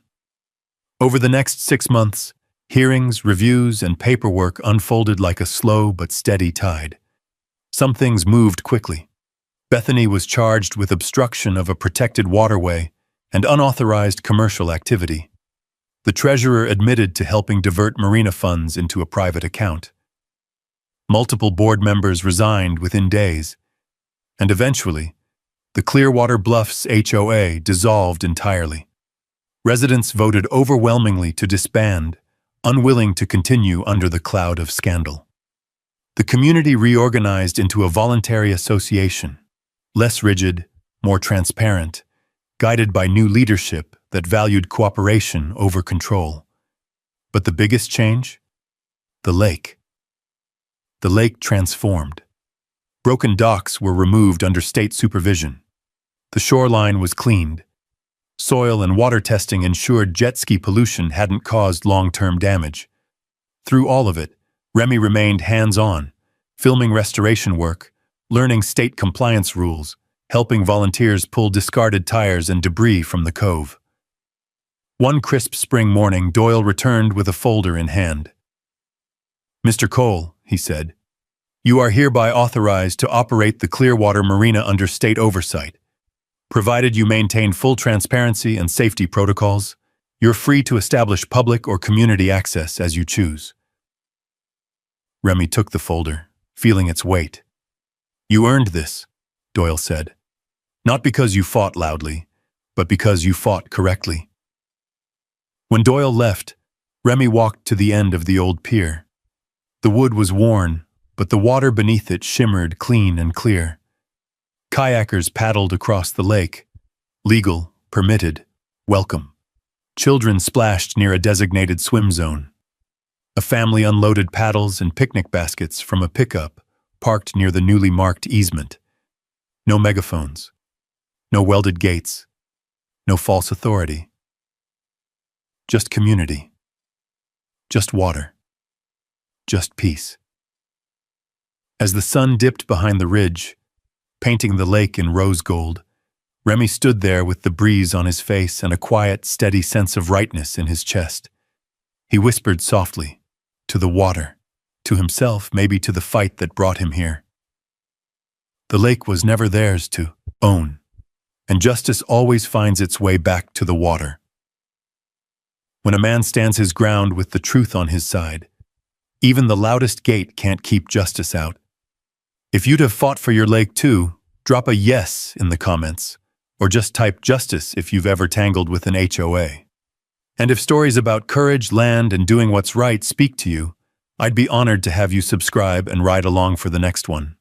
[SPEAKER 1] Over the next 6 months, hearings, reviews, and paperwork unfolded like a slow but steady tide. Some things moved quickly. Bethany was charged with obstruction of a protected waterway and unauthorized commercial activity. The treasurer admitted to helping divert marina funds into a private account. Multiple board members resigned within days, and eventually, the Clearwater Bluffs HOA dissolved entirely. Residents voted overwhelmingly to disband, unwilling to continue under the cloud of scandal. The community reorganized into a voluntary association, less rigid, more transparent, guided by new leadership that valued cooperation over control. But the biggest change? The lake. The lake transformed. Broken docks were removed under state supervision. The shoreline was cleaned. Soil and water testing ensured jet ski pollution hadn't caused long-term damage. Through all of it, Remy remained hands-on, filming restoration work, learning state compliance rules, helping volunteers pull discarded tires and debris from the cove. One crisp spring morning, Doyle returned with a folder in hand. "Mr. Cole," he said, "you are hereby authorized to operate the Clearwater Marina under state oversight. Provided you maintain full transparency and safety protocols, you're free to establish public or community access as you choose." Remy took the folder, feeling its weight. "You earned this," Doyle said. "Not because you fought loudly, but because you fought correctly." When Doyle left, Remy walked to the end of the old pier. The wood was worn, but the water beneath it shimmered clean and clear. Kayakers paddled across the lake. Legal, permitted, welcome. Children splashed near a designated swim zone. A family unloaded paddles and picnic baskets from a pickup parked near the newly marked easement. No megaphones. No welded gates. No false authority. Just community. Just water. Just peace. As the sun dipped behind the ridge, painting the lake in rose gold, Remy stood there with the breeze on his face and a quiet, steady sense of rightness in his chest. He whispered softly, to the water, to himself, maybe to the fight that brought him here. The lake was never theirs to own, and justice always finds its way back to the water. When a man stands his ground with the truth on his side, even the loudest gate can't keep justice out. If you'd have fought for your lake too, drop a yes in the comments, or just type justice if you've ever tangled with an HOA. And if stories about courage, land, and doing what's right speak to you, I'd be honored to have you subscribe and ride along for the next one.